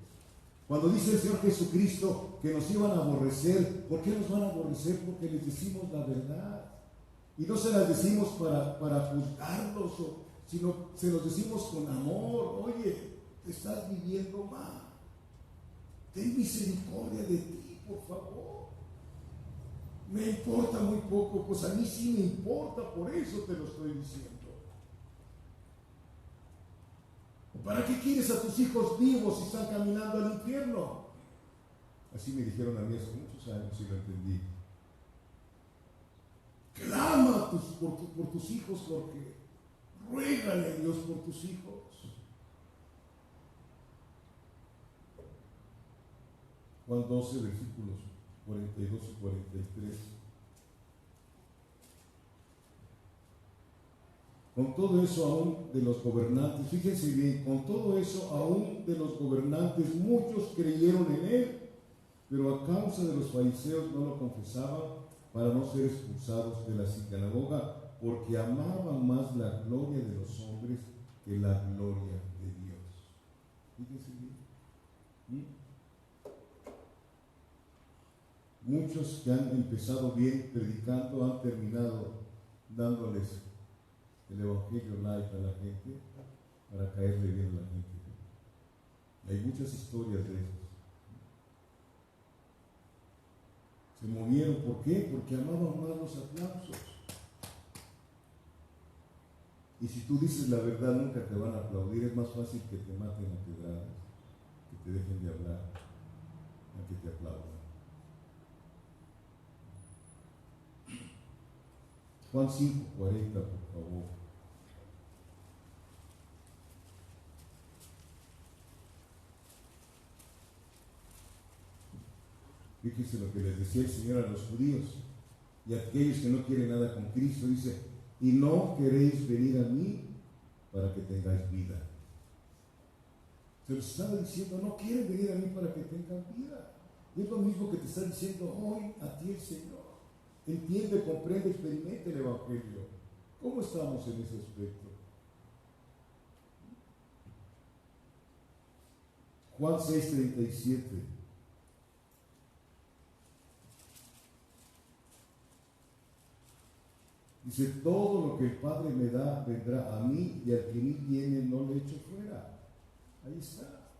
Cuando dice el Señor Jesucristo que nos iban a aborrecer, ¿por qué nos van a aborrecer? Porque les decimos la verdad. Y no se las decimos para juzgarlos, sino se los decimos con amor. Oye, te estás viviendo mal. Ten misericordia de ti, por favor. Me importa muy poco, pues a mí sí me importa, por eso te lo estoy diciendo. ¿Para qué quieres a tus hijos vivos si están caminando al infierno? Así me dijeron a mí hace muchos años y lo entendí. Clama por tus hijos, Jorge. Ruégale a Dios por tus hijos. Juan 12, versículos 42 y 43. Con todo eso aún de los gobernantes, fíjense bien, con todo eso aún de los gobernantes, muchos creyeron en él, pero a causa de los fariseos no lo confesaban para no ser expulsados de la sinagoga, porque amaban más la gloria de los hombres que la gloria de Dios. Fíjense bien. Muchos que han empezado bien predicando han terminado dándoles el evangelio light a la gente para caerle bien a la gente. Hay muchas historias de esas. Se movieron, ¿por qué? Porque amaban más los aplausos. Y si tú dices la verdad, nunca te van a aplaudir. Es más fácil que te maten a pedradas, que te dejen de hablar, a que te aplaudan. Juan 5:40, por favor. Fíjense lo que les decía el Señor a los judíos y a aquellos que no quieren nada con Cristo. Dice, y no queréis venir a mí para que tengáis vida. Se los estaba diciendo, no quieren venir a mí para que tengan vida. Y es lo mismo que te está diciendo hoy a ti el Señor. Entiende, comprende, experimente el Evangelio. ¿Cómo estamos en ese aspecto? Juan 6:37. Dice, todo lo que el Padre me da vendrá a mí, y al que en mí viene no le echo fuera. Ahí está.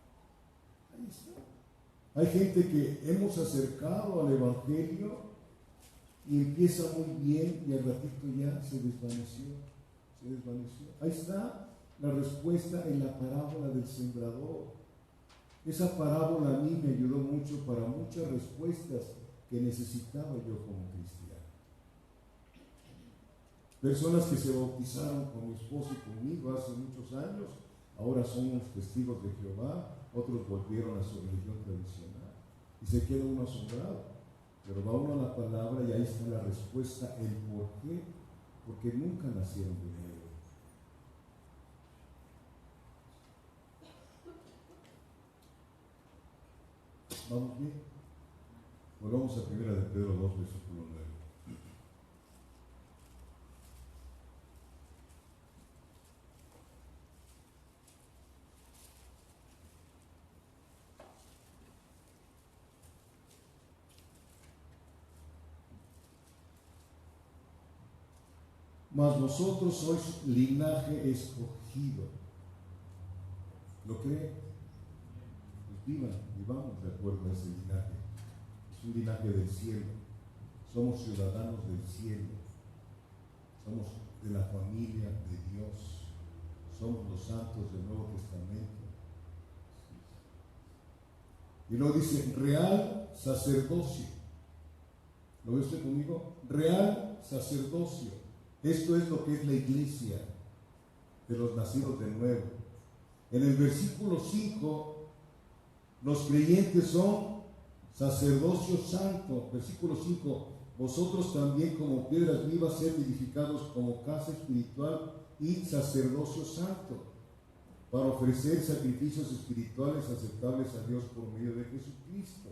Ahí está. Hay gente que hemos acercado al Evangelio y empieza muy bien y al ratito ya se desvaneció. Ahí está la respuesta en la parábola del sembrador. Esa parábola a mí me ayudó mucho para muchas respuestas que necesitaba yo como cristiano. Personas que se bautizaron con mi esposo y conmigo hace muchos años, ahora somos testigos de Jehová, otros volvieron a su religión tradicional. Y se queda uno asombrado. Pero va uno a la palabra y ahí está la respuesta, el por qué. Porque nunca nacieron de nuevo. ¿Vamos bien? Volvamos a 1 de Pedro 2, versículo 9. Mas vosotros sois linaje escogido. ¿Lo cree? Pues vivamos de acuerdo a ese linaje. Es un linaje del cielo. Somos ciudadanos del cielo. Somos de la familia de Dios. Somos los santos del Nuevo Testamento. Y luego dice, real sacerdocio. ¿Lo ve usted conmigo? Real sacerdocio. Esto es lo que es la iglesia de los nacidos de nuevo. En el versículo 5, los creyentes son sacerdocio santo. Versículo 5, vosotros también como piedras vivas sed edificados como casa espiritual y sacerdocio santo, para ofrecer sacrificios espirituales aceptables a Dios por medio de Jesucristo.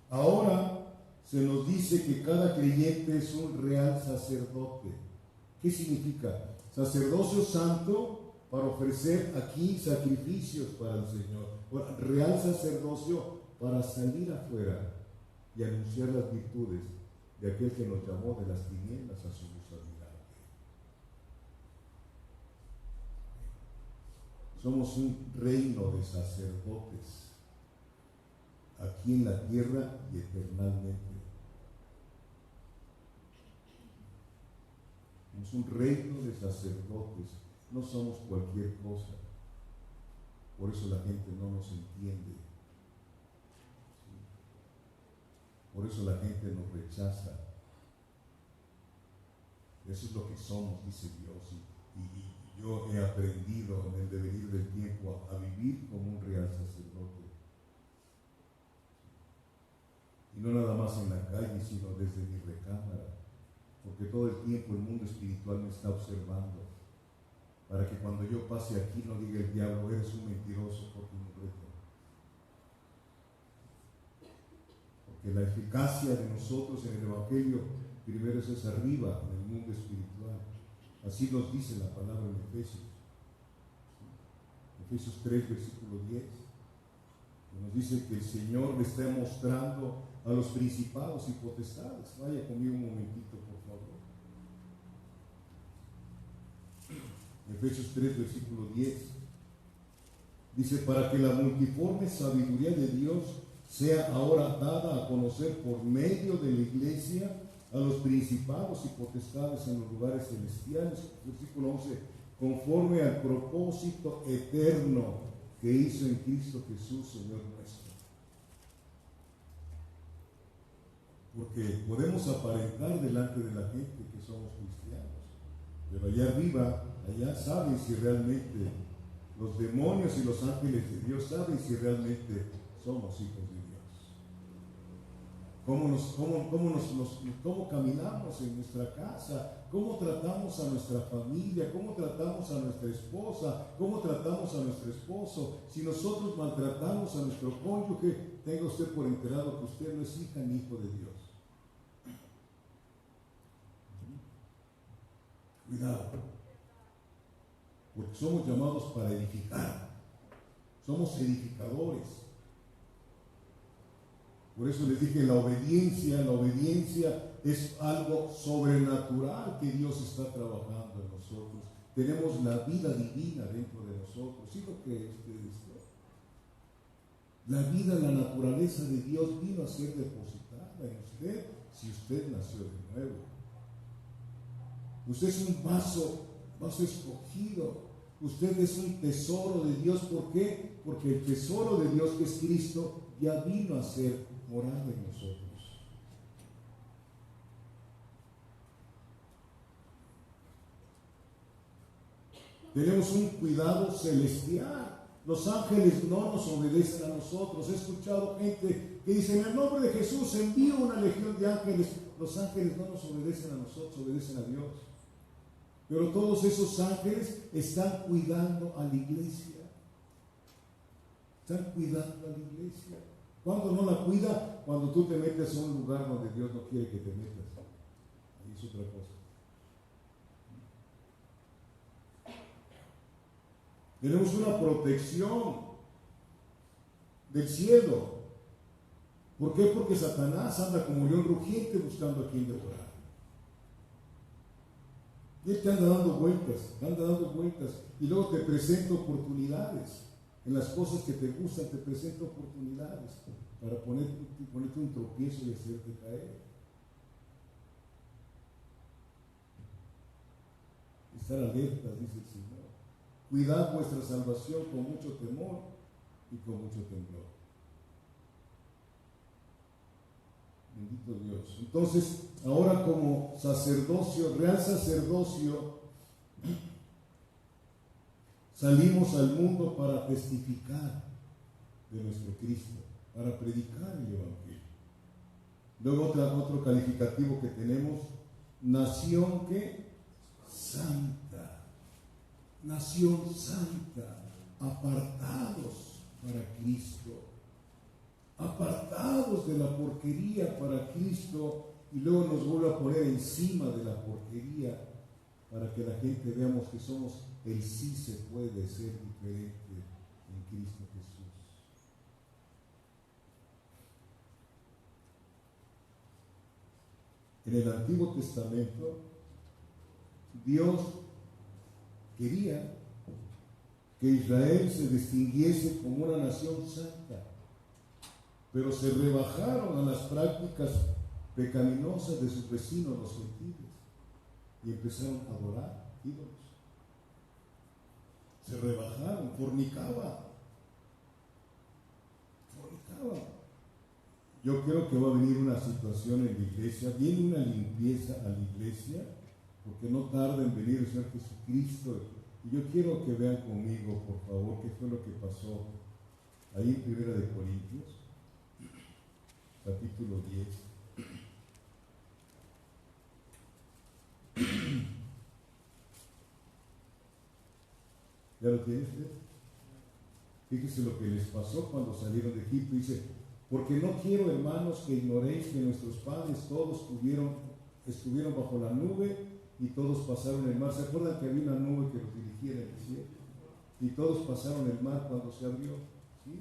Ahora se nos dice que cada creyente es un real sacerdote. ¿Qué significa? Sacerdocio santo para ofrecer aquí sacrificios para el Señor. Real sacerdocio para salir afuera y anunciar las virtudes de aquel que nos llamó de las tinieblas a su luz admirable. Somos un reino de sacerdotes aquí en la tierra y eternamente. Somos un reino de sacerdotes, no somos cualquier cosa. Por eso la gente no nos entiende. ¿Sí? Por eso la gente nos rechaza. Eso es lo que somos, dice Dios. Y yo he aprendido en el devenir del tiempo a vivir como un real sacerdote. Y no nada más en la calle, sino desde mi recámara. Porque todo el tiempo el mundo espiritual me está observando. Para que cuando yo pase aquí no diga el diablo, eres un mentiroso porque no reto. Porque la eficacia de nosotros en el Evangelio primero es arriba, en el mundo espiritual. Así nos dice la palabra en Efesios. Efesios 3, versículo 10. Nos dice que el Señor le está mostrando a los principados y potestades. Vaya conmigo un momentito, por favor. Efesios 3, versículo 10. Dice, para que la multiforme sabiduría de Dios sea ahora dada a conocer por medio de la iglesia a los principados y potestades en los lugares celestiales. Versículo 11, conforme al propósito eterno que hizo en Cristo Jesús, Señor nuestro. Porque podemos aparentar delante de la gente que somos cristianos, pero allá arriba, allá saben si realmente los demonios y los ángeles de Dios saben si realmente somos hijos de Dios. ¿Cómo caminamos en nuestra casa? ¿Cómo tratamos a nuestra familia? ¿Cómo tratamos a nuestra esposa? ¿Cómo tratamos a nuestro esposo? Si nosotros maltratamos a nuestro cónyuge, tenga usted por enterado que usted no es hija ni hijo de Dios. Cuidado, porque somos llamados para edificar. Somos edificadores. Por eso les dije, la obediencia es algo sobrenatural que Dios está trabajando en nosotros. Tenemos la vida divina dentro de nosotros. ¿Sí lo cree usted esto? La vida, la naturaleza de Dios vino a ser depositada en usted si usted nació de nuevo. Usted es un vaso escogido. Usted es un tesoro de Dios. ¿Por qué? Porque el tesoro de Dios, que es Cristo, ya vino a ser morada en nosotros. Tenemos un cuidado celestial. Los ángeles no nos obedecen a nosotros. He escuchado gente que dice, en el nombre de Jesús envío una legión de ángeles. Los ángeles no nos obedecen a nosotros, obedecen a Dios. Pero todos esos ángeles están cuidando a la iglesia. Están cuidando a la iglesia. ¿Cuándo no la cuida? Cuando tú te metes a un lugar donde Dios no quiere que te metas. Ahí es otra cosa. Tenemos una protección del cielo. ¿Por qué? Porque Satanás anda como león rugiente buscando a quien devorar. Y él te anda dando vueltas, y luego te presenta oportunidades. En las cosas que te gustan te presenta oportunidades para ponerte un tropiezo y hacerte caer. Estar alertas, dice el Señor. Cuidad vuestra salvación con mucho temor y con mucho temblor. Bendito Dios. Entonces, ahora como sacerdocio, real sacerdocio, salimos al mundo para testificar de nuestro Cristo, para predicar el Evangelio. Luego otro calificativo que tenemos, nación que santa, nación santa, apartados para Cristo, apartados de la porquería para Cristo, y luego nos vuelve a poner encima de la porquería para que la gente veamos que somos el sí se puede ser diferente en Cristo Jesús. En el Antiguo Testamento, Dios quería que Israel se distinguiese como una nación santa, pero se rebajaron a las prácticas pecaminosas de sus vecinos, los gentiles, y empezaron a adorar ídolos. Se rebajaron, fornicaban. Yo creo que va a venir una situación en la iglesia, viene una limpieza a la iglesia, porque no tarda en venir el Señor Jesucristo. Y yo quiero que vean conmigo, por favor, qué fue lo que pasó ahí en 1 Corintios, capítulo 10. ¿Ya lo tiene usted? Fíjese lo que les pasó cuando salieron de Egipto. Dice, porque no quiero, hermanos, que ignoréis que nuestros padres todos estuvieron bajo la nube y todos pasaron el mar. ¿Se acuerdan que había una nube que los dirigía en el desierto? Y todos pasaron el mar cuando se abrió. ¿Sí?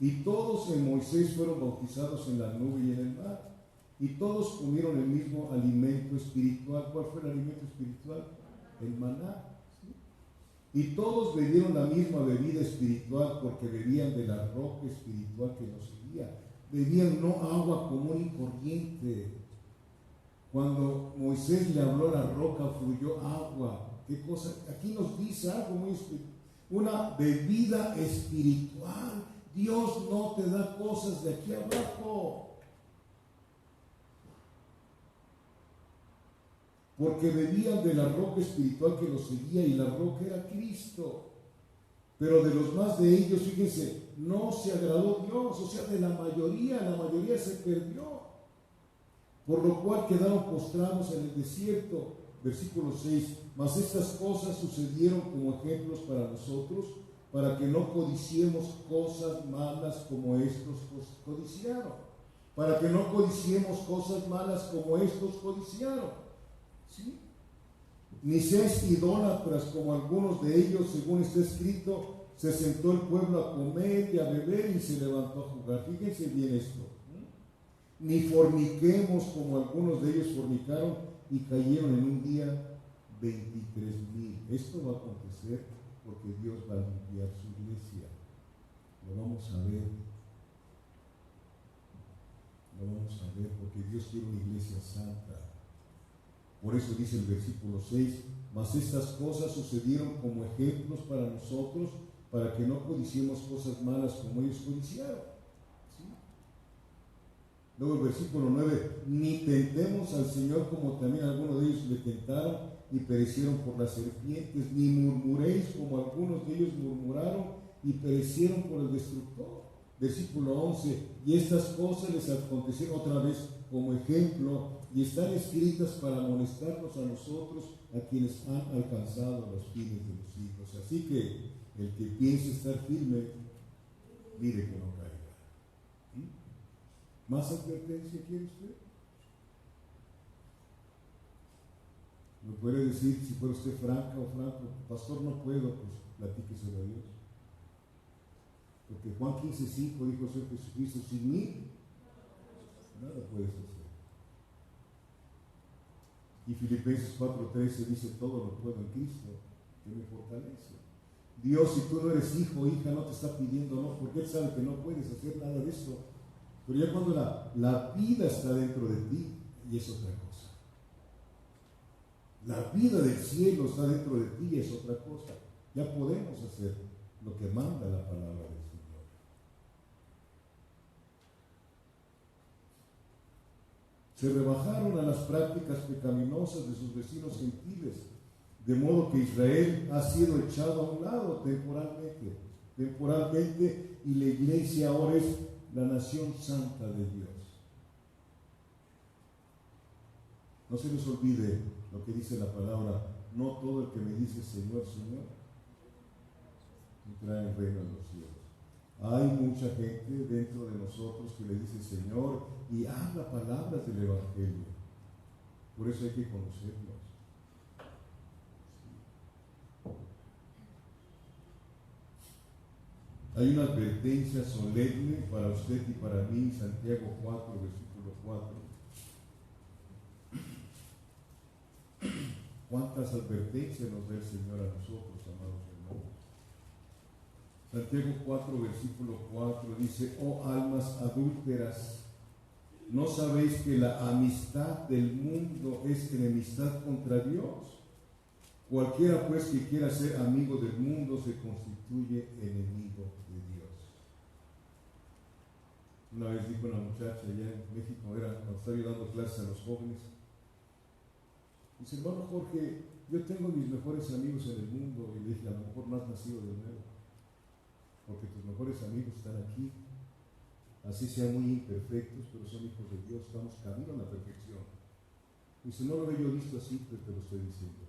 Y todos en Moisés fueron bautizados en la nube y en el mar. Y todos comieron el mismo alimento espiritual. ¿Cuál fue el alimento espiritual? El maná. Y todos bebieron la misma bebida espiritual porque bebían de la roca espiritual que los seguía. Bebían no agua común y corriente. Cuando Moisés le habló a la roca, fluyó agua. ¿Qué cosa? Aquí nos dice algo muy espiritual. Una bebida espiritual. Dios no te da cosas de aquí abajo. Porque bebían de la roca espiritual que los seguía, y la roca era Cristo. Pero de los más de ellos, fíjense, no se agradó Dios, o sea, de la mayoría se perdió. Por lo cual quedaron postrados en el desierto. Versículo 6, mas estas cosas sucedieron como ejemplos para nosotros, para que no codiciemos cosas malas como estos codiciaron. Para que no codiciemos cosas malas como estos codiciaron. ¿Sí? Ni seáis idólatras como algunos de ellos, según está escrito, se sentó el pueblo a comer y a beber y se levantó a jugar. Fíjense bien esto. Ni forniquemos como algunos de ellos fornicaron y cayeron en un día 23,000. Esto va a acontecer porque Dios va a limpiar su iglesia. Lo vamos a ver. Porque Dios quiere una iglesia santa. Por eso dice el versículo 6, mas estas cosas sucedieron como ejemplos para nosotros, para que no codiciemos cosas malas como ellos codiciaron. ¿Sí? Luego el versículo 9, ni tentemos al Señor como también algunos de ellos le tentaron y perecieron por las serpientes, ni murmuréis como algunos de ellos murmuraron y perecieron por el destructor. Versículo 11, y estas cosas les acontecieron otra vez como ejemplo y están escritas para amonestarnos a nosotros, a quienes han alcanzado los fines de los siglos. Así que el que piense estar firme, mire que no caiga. ¿Más advertencia quiere usted? ¿Me puede decir, si fuera usted franca o franco, pastor, no puedo? Pues platíqueselo a Dios. Porque Juan 15:5 dijo el Señor Jesucristo, sin mí nada puedes hacer. Y Filipenses 4:13 dice, todo lo puedo en Cristo que me fortalece. Dios, si tú no eres hijo o hija, no te está pidiendo, no, porque Él sabe que no puedes hacer nada de esto. Pero ya cuando la vida está dentro de ti, y es otra cosa. La vida del cielo está dentro de ti, y es otra cosa. Ya podemos hacer lo que manda la palabra de Dios. Se rebajaron a las prácticas pecaminosas de sus vecinos gentiles, de modo que Israel ha sido echado a un lado temporalmente, y la iglesia ahora es la nación santa de Dios. No se les olvide lo que dice la palabra, no todo el que me dice Señor, Señor, entrará en el reino de los cielos. Hay mucha gente dentro de nosotros que le dice Señor y habla palabras del Evangelio. Por eso hay que conocerlos. Hay una advertencia solemne para usted y para mí, Santiago 4, versículo 4. ¿Cuántas advertencias nos da el Señor a nosotros, amados hermanos? Santiago 4, versículo 4 dice, oh almas adúlteras, ¿no sabéis que la amistad del mundo es enemistad contra Dios? Cualquiera pues que quiera ser amigo del mundo se constituye enemigo de Dios. Una vez dijo una muchacha allá en México, cuando estaba yo dando clases a los jóvenes, dice, hermano Jorge, yo tengo mis mejores amigos en el mundo, y le dije, a lo mejor no has nacido de nuevo, porque tus mejores amigos están aquí, así sean muy imperfectos, pero son hijos de Dios, estamos camino a la perfección. Dice, no lo he yo visto así, pero te lo estoy diciendo.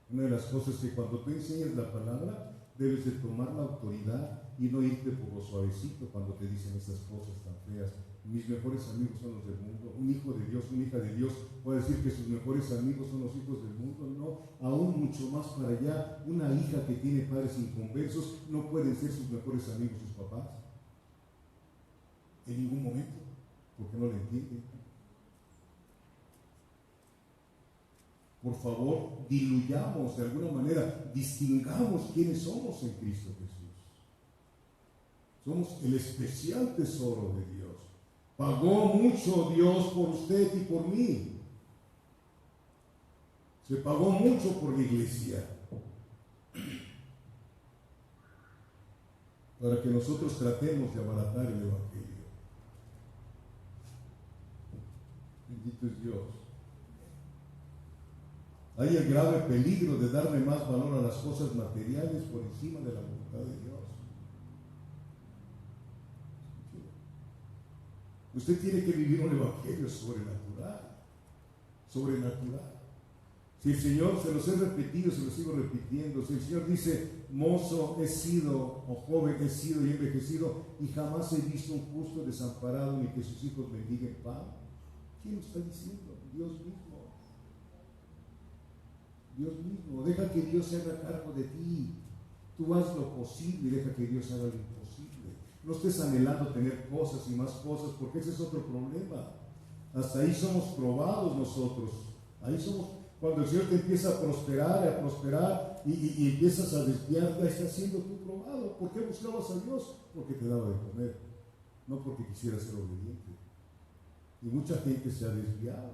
Una de las cosas que cuando tú enseñas la palabra, debes de tomar la autoridad y no irte por lo suavecito cuando te dicen esas cosas tan feas. Mis mejores amigos son los del mundo. Un hijo de Dios, una hija de Dios puede decir que sus mejores amigos son los hijos del mundo. No, aún mucho más para allá. Una hija que tiene padres inconversos no pueden ser sus mejores amigos sus papás. En ningún momento, porque no le entienden. Por favor, diluyamos de alguna manera, distingamos quiénes somos en Cristo Jesús. Somos el especial tesoro de Dios. Pagó mucho Dios por usted y por mí. Se pagó mucho por la iglesia. Para que nosotros tratemos de abaratar el Evangelio. Bendito es Dios. Hay el grave peligro de darle más valor a las cosas materiales por encima de la voluntad de Dios. Usted tiene que vivir un evangelio sobrenatural. Sobrenatural. Si el Señor, se los he repetido, se los sigo repitiendo, si el Señor dice, mozo he sido, o joven he sido y he envejecido, y jamás he visto un justo desamparado ni que sus hijos mendiguen pan, ¿quién lo está diciendo? Dios mismo. Dios mismo, deja que Dios se haga cargo de ti. Tú haz lo posible y deja que Dios haga lo imposible. No estés anhelando tener cosas y más cosas, porque ese es otro problema. Hasta ahí somos probados nosotros. Ahí somos, cuando el Señor te empieza a prosperar y empiezas a desviarte, estás siendo tú probado. ¿Por qué buscabas a Dios? Porque te daba de comer, no porque quisieras ser obediente. Y mucha gente se ha desviado.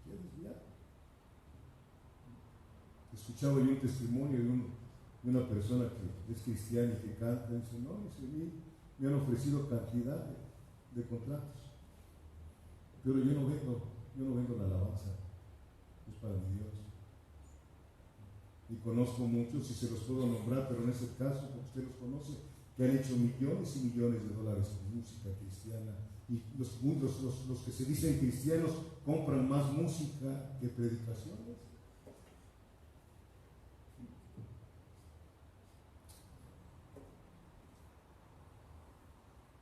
Se ha desviado. Escuchaba yo un testimonio de una persona que es cristiana y que canta, y dice, no, me han ofrecido cantidad de contratos, pero yo no vendo yo no vendo la alabanza, es para mi Dios. Y conozco muchos, y se los puedo nombrar, pero en este caso, porque usted los conoce, que han hecho millones y millones de dólares en música cristiana. Y los que se dicen cristianos compran más música que predicaciones.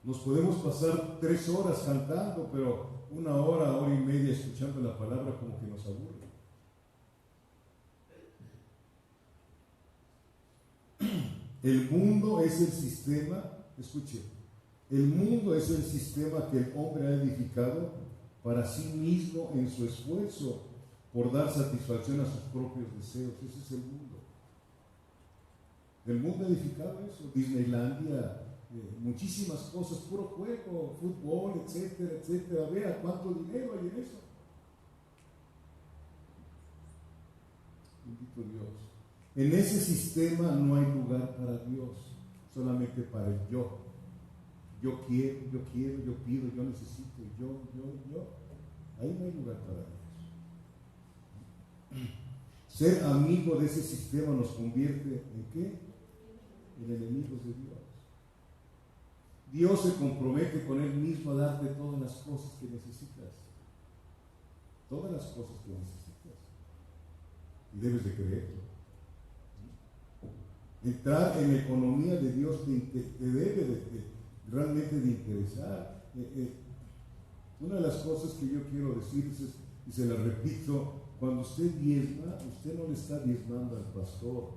Nos podemos pasar 3 horas cantando, pero 1 hora, hora y media escuchando la palabra como que nos aburre. El mundo es el sistema, escuche, el mundo es el sistema que el hombre ha edificado para sí mismo en su esfuerzo por dar satisfacción a sus propios deseos. Ese es el mundo. El mundo ha edificado eso, Disneylandia, muchísimas cosas, puro juego, fútbol, etcétera, etcétera. Vea cuánto dinero hay en eso. Bendito Dios. En ese sistema no hay lugar para Dios, solamente para el yo. Yo quiero, yo pido, yo necesito, yo. Ahí no hay lugar para Dios. Ser amigo de ese sistema nos convierte ¿en qué? En enemigos de Dios. Dios se compromete con Él mismo a darte todas las cosas que necesitas. Todas las cosas que necesitas. Y debes de creerlo. Entrar en la economía de Dios te debe realmente de interesar. Una de las cosas que yo quiero decirles es, y se la repito, cuando usted diezma, usted no le está diezmando al pastor,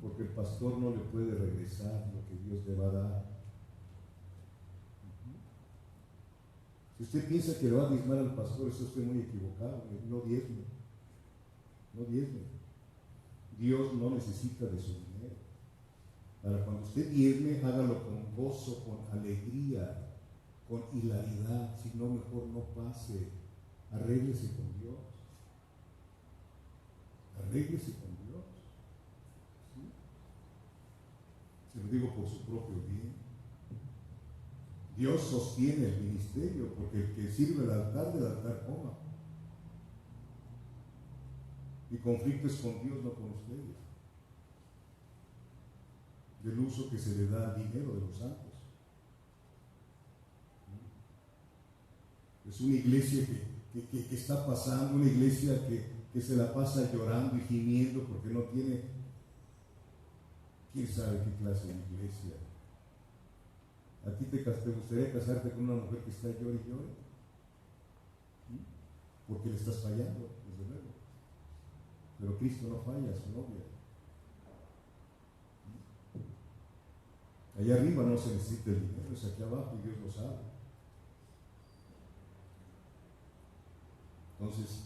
porque el pastor no le puede regresar lo que Dios le va a dar. Si usted piensa que le va a diezmar al pastor, eso está muy equivocado. No diezme. No diezme. Dios no necesita de su dinero. Para cuando usted diezme, hágalo con gozo, con alegría, con hilaridad. Si no, mejor no pase. Arréglese con Dios. Arréglese con Dios. ¿Sí? Se lo digo por su propio bien. Dios sostiene el ministerio, porque el que sirve al altar, del altar coma. Mi conflicto es con Dios, no con ustedes. Del uso que se le da al dinero de los santos. Es una iglesia que está pasando, una iglesia que se la pasa llorando y gimiendo porque no tiene, quién sabe qué clase de iglesia. ¿A ti te gustaría casarte con una mujer que está llorando y llorando? Porque le estás fallando, desde luego. Pero Cristo no falla a su novia. Allá arriba no se necesita el dinero, es aquí abajo y Dios lo sabe. Entonces,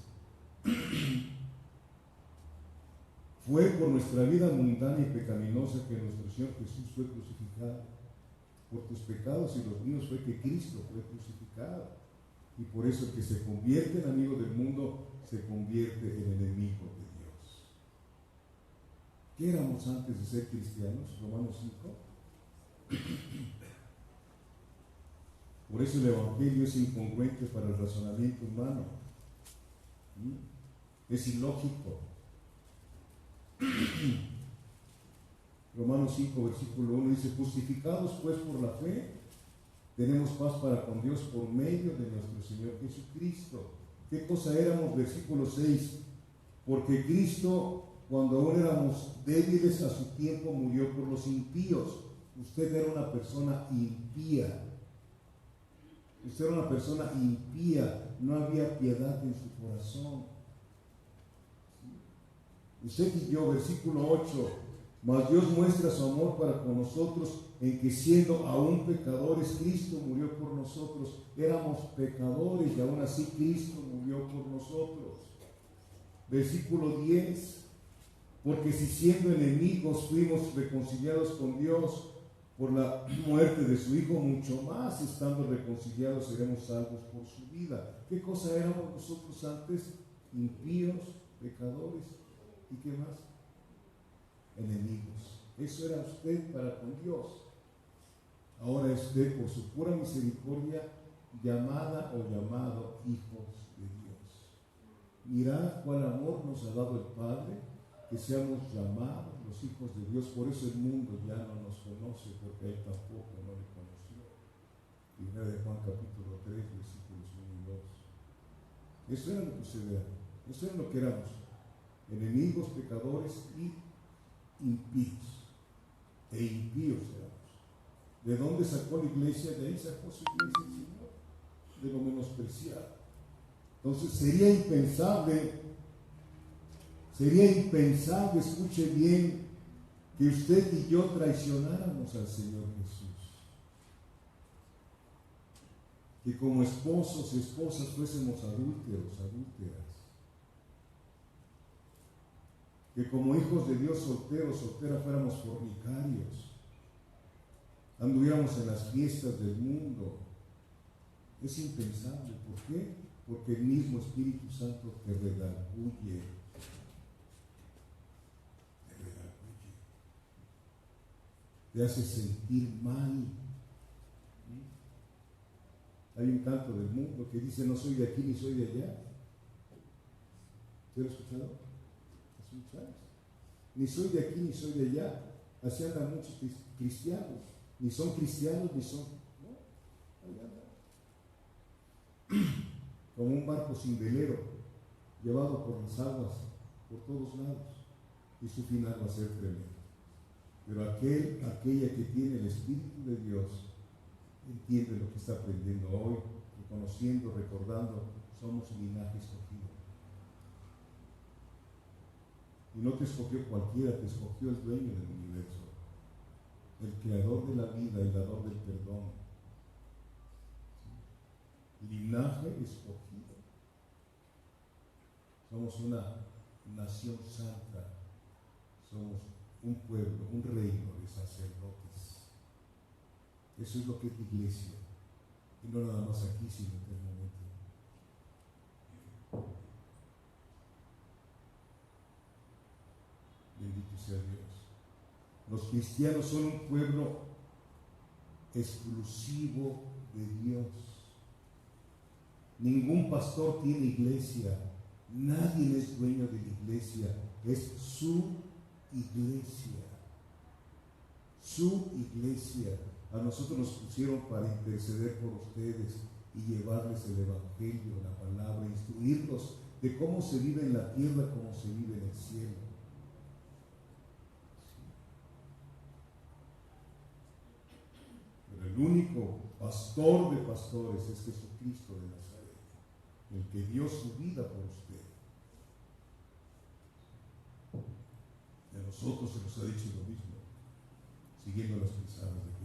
fue por nuestra vida mundana y pecaminosa que nuestro Señor Jesús fue crucificado. Por tus pecados y los míos fue que Cristo fue crucificado. Y por eso el que se convierte en amigo del mundo se convierte en enemigo de Dios. ¿Qué éramos antes de ser cristianos? Romanos 5. Por eso el Evangelio es incongruente para el razonamiento humano. Es ilógico. Romanos 5, versículo 1 dice: justificados pues por la fe, tenemos paz para con Dios por medio de nuestro Señor Jesucristo. ¿Qué cosa éramos? Versículo 6. Porque Cristo, cuando aún éramos débiles, a su tiempo murió por los impíos. Usted era una persona impía. Usted era una persona impía. No había piedad en su corazón. Usted y yo, versículo 8. Mas Dios muestra su amor para con nosotros en que siendo aún pecadores, Cristo murió por nosotros. Éramos pecadores y aún así Cristo murió por nosotros. Versículo 10. Porque si siendo enemigos fuimos reconciliados con Dios por la muerte de su Hijo, mucho más estando reconciliados seremos salvos por su vida. ¿Qué cosa éramos nosotros antes? Impíos, pecadores, ¿y qué más? Enemigos. Eso era usted para con Dios. Ahora es usted, por su pura misericordia, llamada o llamado hijos de Dios. mirad cuál amor nos ha dado el Padre, que seamos llamados los hijos de Dios. Por eso el mundo ya no nos conoce, porque a Él tampoco no le conoció. Primera de Juan capítulo 3, versículos 1 y 2. Eso era lo que se vea. Eso era lo que éramos. Enemigos, pecadores y impíos. E impíos éramos. ¿De dónde sacó la iglesia? De ahí sacó su iglesia el Señor, de lo menospreciado. Entonces sería impensable, escuche bien, que usted y yo traicionáramos al Señor Jesús. Que como esposos y esposas fuésemos adúlteros, adúlteras. Que como hijos de Dios solteros, solteras, fuéramos fornicarios. Anduviéramos en las fiestas del mundo. Es impensable. ¿Por qué? Porque el mismo Espíritu Santo te redarguye. Te redarguye. Te hace sentir mal. Hay un canto del mundo que dice: no soy de aquí ni soy de allá. ¿Se lo ha escuchado? ¿Escucháis? Ni soy de aquí ni soy de allá. Así andan muchos cristianos. Ni son cristianos ni son. No, ahí andan. Como un barco sin velero, llevado por las aguas, por todos lados. Y su final va a ser tremendo. Pero aquella que tiene el Espíritu de Dios, entiende lo que está aprendiendo hoy, reconociendo, recordando, somos linaje escogido. Y no te escogió cualquiera, te escogió el dueño del universo, el creador de la vida, el dador del perdón. Linaje escogido. Somos una nación santa, somos un pueblo, un reino de sacerdotes. Eso es lo que es la iglesia, y no nada más aquí, sino eternamente. Bendito sea Dios. Los cristianos son un pueblo exclusivo de Dios. Ningún pastor tiene iglesia, nadie es dueño de la iglesia, es su iglesia. Su iglesia. A nosotros nos pusieron para interceder por ustedes y llevarles el evangelio, la palabra, instruirlos de cómo se vive en la tierra, cómo se vive en el cielo. Pero el único pastor de pastores es Jesucristo de Nazaret, el que dio su vida por usted. Y a nosotros se nos ha dicho lo mismo, siguiendo las pisadas de Jesucristo.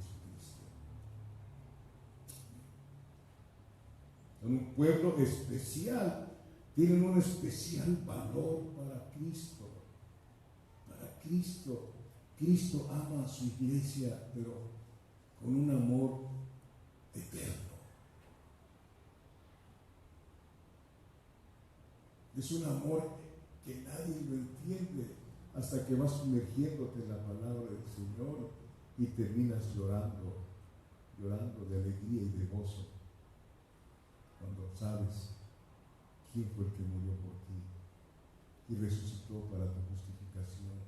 Son un pueblo especial, tienen un especial valor para Cristo. Para Cristo. Cristo ama a su iglesia, pero con un amor eterno. Es un amor que nadie lo entiende hasta que vas sumergiéndote en la palabra del Señor y terminas llorando de alegría y de gozo cuando sabes quién fue el que murió por ti y resucitó para tu justificación.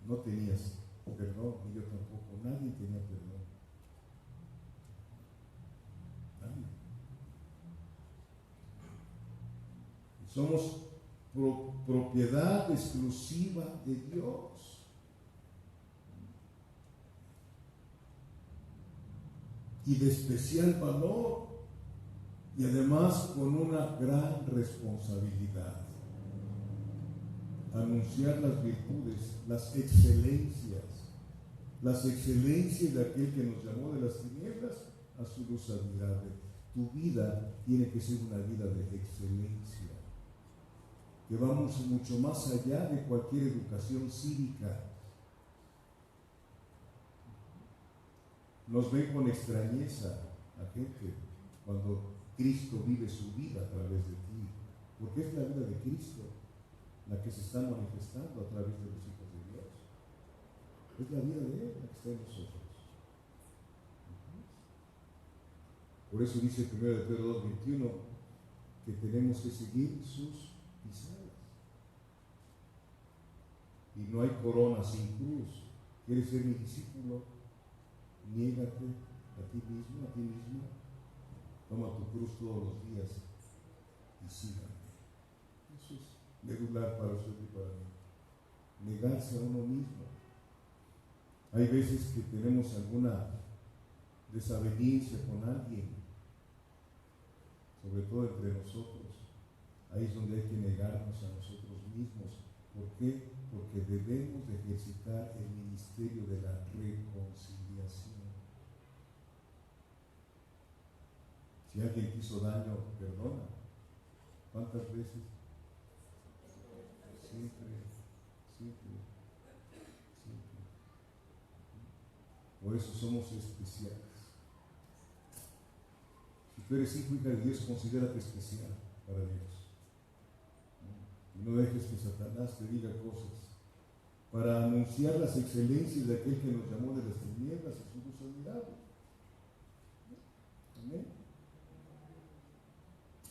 No tenías perdón, ni yo tampoco, nadie tenía perdón. Nadie. Somos propiedad exclusiva de Dios. Y de especial valor, y además con una gran responsabilidad. Anunciar las virtudes, las excelencias de aquel que nos llamó de las tinieblas a su luz admirable. Tu vida tiene que ser una vida de excelencia, que vamos mucho más allá de cualquier educación cívica. Nos ven con extrañeza a gente cuando Cristo vive su vida a través de ti, porque es la vida de Cristo la que se está manifestando a través de los hijos de Dios. Es la vida de Él la que está en nosotros. Por eso dice 1 Pedro 2:21, que tenemos que seguir sus pisadas. Y no hay corona sin cruz. ¿Quieres ser mi discípulo? Niégate a ti mismo, a ti misma. Toma tu cruz todos los días y sígame. Eso es medular para usted y para mí. Negarse a uno mismo. Hay veces que tenemos alguna desaveniencia con alguien, sobre todo entre nosotros. Ahí es donde hay que negarnos a nosotros mismos. ¿Por qué? Porque debemos de ejercitar el ministerio de la reconciliación. Si alguien te hizo daño, perdona. ¿Cuántas veces? Siempre, siempre, siempre. Por eso somos especiales. Si tú eres hijo, hija de Dios, considérate especial para Dios. Y no dejes que Satanás te diga cosas para anunciar las excelencias de aquel que nos llamó de las tinieblas a su luz admirable. Amén.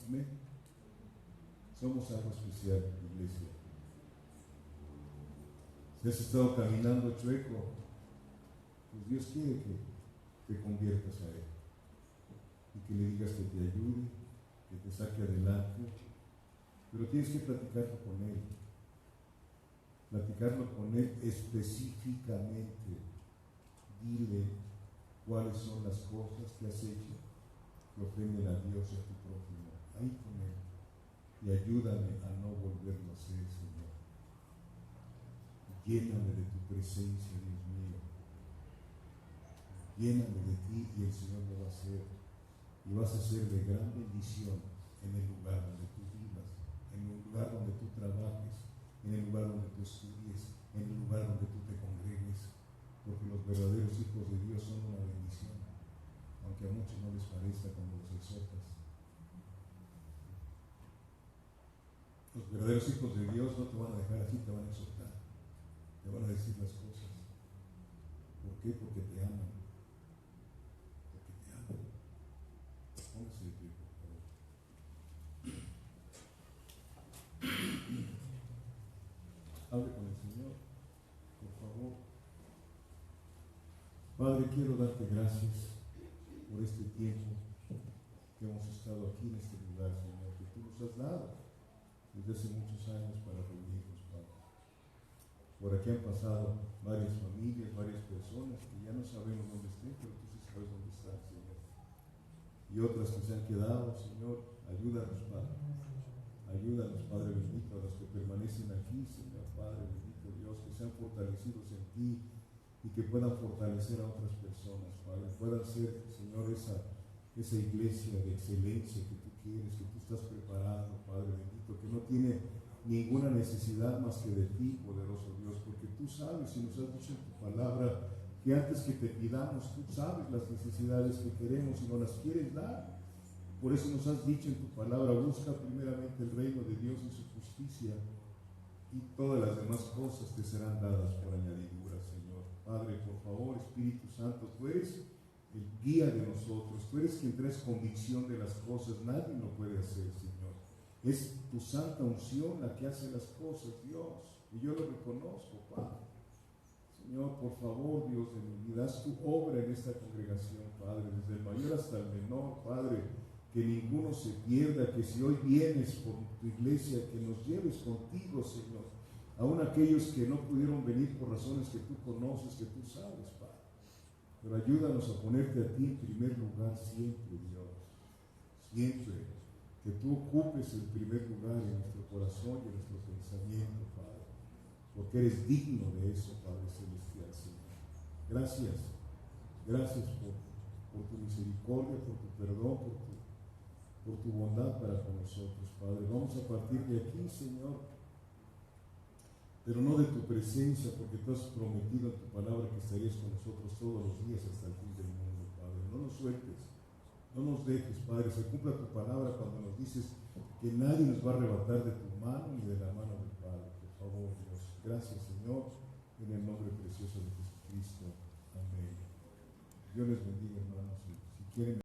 Amén. Somos algo especial, iglesia. Si has estado caminando chueco, pues Dios quiere que te conviertas a Él y que le digas que te ayude, que te saque adelante, pero tienes que platicarlo con Él. Platicarlo con Él específicamente. Dile cuáles son las cosas que has hecho que ofenden a Dios y a tu prójimo. Ahí con Él. Y ayúdame a no volverlo a hacer, Señor. Lléname de tu presencia, Dios mío. Lléname de ti y el Señor lo va a hacer. Y vas a ser de gran bendición en el lugar donde tú vivas, en el lugar donde tú trabajes, en el lugar donde tú estudies, en el lugar donde tú te congregues. Porque los verdaderos hijos de Dios son una bendición, aunque a muchos no les parezca cuando los exhortas. Los verdaderos hijos de Dios no te van a dejar así, te van a exhortar, te van a decir las cosas. ¿Por qué? Porque te aman. Porque te aman. Póngase de pie, por favor. Hable con el Señor, por favor. Padre, quiero darte gracias por este tiempo que hemos estado aquí en este lugar, Señor, que tú nos has dado desde hace muchos años para reunirnos, Padre. Por aquí han pasado varias familias, varias personas que ya no sabemos dónde estén, pero tú sí sabes dónde están, Señor. Y otras que se han quedado, Señor, ayúdanos, Padre. Ayúdanos, Padre bendito, a los que permanecen aquí, Señor, Padre bendito Dios, que sean fortalecidos en ti y que puedan fortalecer a otras personas, Padre. Puedan ser, Señor, esa iglesia de excelencia que tú quieres, que tú estás preparando, Padre bendito, que no tiene ninguna necesidad más que de ti, poderoso Dios, porque tú sabes y nos has dicho en tu palabra que antes que te pidamos, tú sabes las necesidades que queremos y nos las quieres dar. Por eso nos has dicho en tu palabra, busca primeramente el reino de Dios y su justicia, y todas las demás cosas te serán dadas por añadidura, Señor. Padre, por favor, Espíritu Santo, tú eres el guía de nosotros, tú eres quien traes convicción de las cosas, nadie lo puede hacer, Señor. Es tu santa unción la que hace las cosas, Dios, y yo lo reconozco, Padre. Señor, por favor, Dios de mi vida, haz tu obra en esta congregación, Padre, desde el mayor hasta el menor, Padre. Que ninguno se pierda, que si hoy vienes por tu iglesia, que nos lleves contigo, Señor, aún aquellos que no pudieron venir por razones que tú conoces, que tú sabes, Padre. Pero ayúdanos a ponerte a ti en primer lugar siempre, Dios. Siempre. Que tú ocupes el primer lugar en nuestro corazón y en nuestro pensamiento, Padre. Porque eres digno de eso, Padre Celestial, Señor. Gracias. Gracias por tu misericordia, por tu perdón, por tu bondad para con nosotros, Padre. Vamos a partir de aquí, Señor, pero no de tu presencia, porque tú has prometido en tu palabra que estarías con nosotros todos los días hasta el fin del mundo, Padre. No nos sueltes, no nos dejes, Padre. Se cumpla tu palabra cuando nos dices que nadie nos va a arrebatar de tu mano ni de la mano del Padre. Por favor, Dios. Gracias, Señor, en el nombre precioso de Jesucristo. Amén. Dios les bendiga, hermanos. Si quieren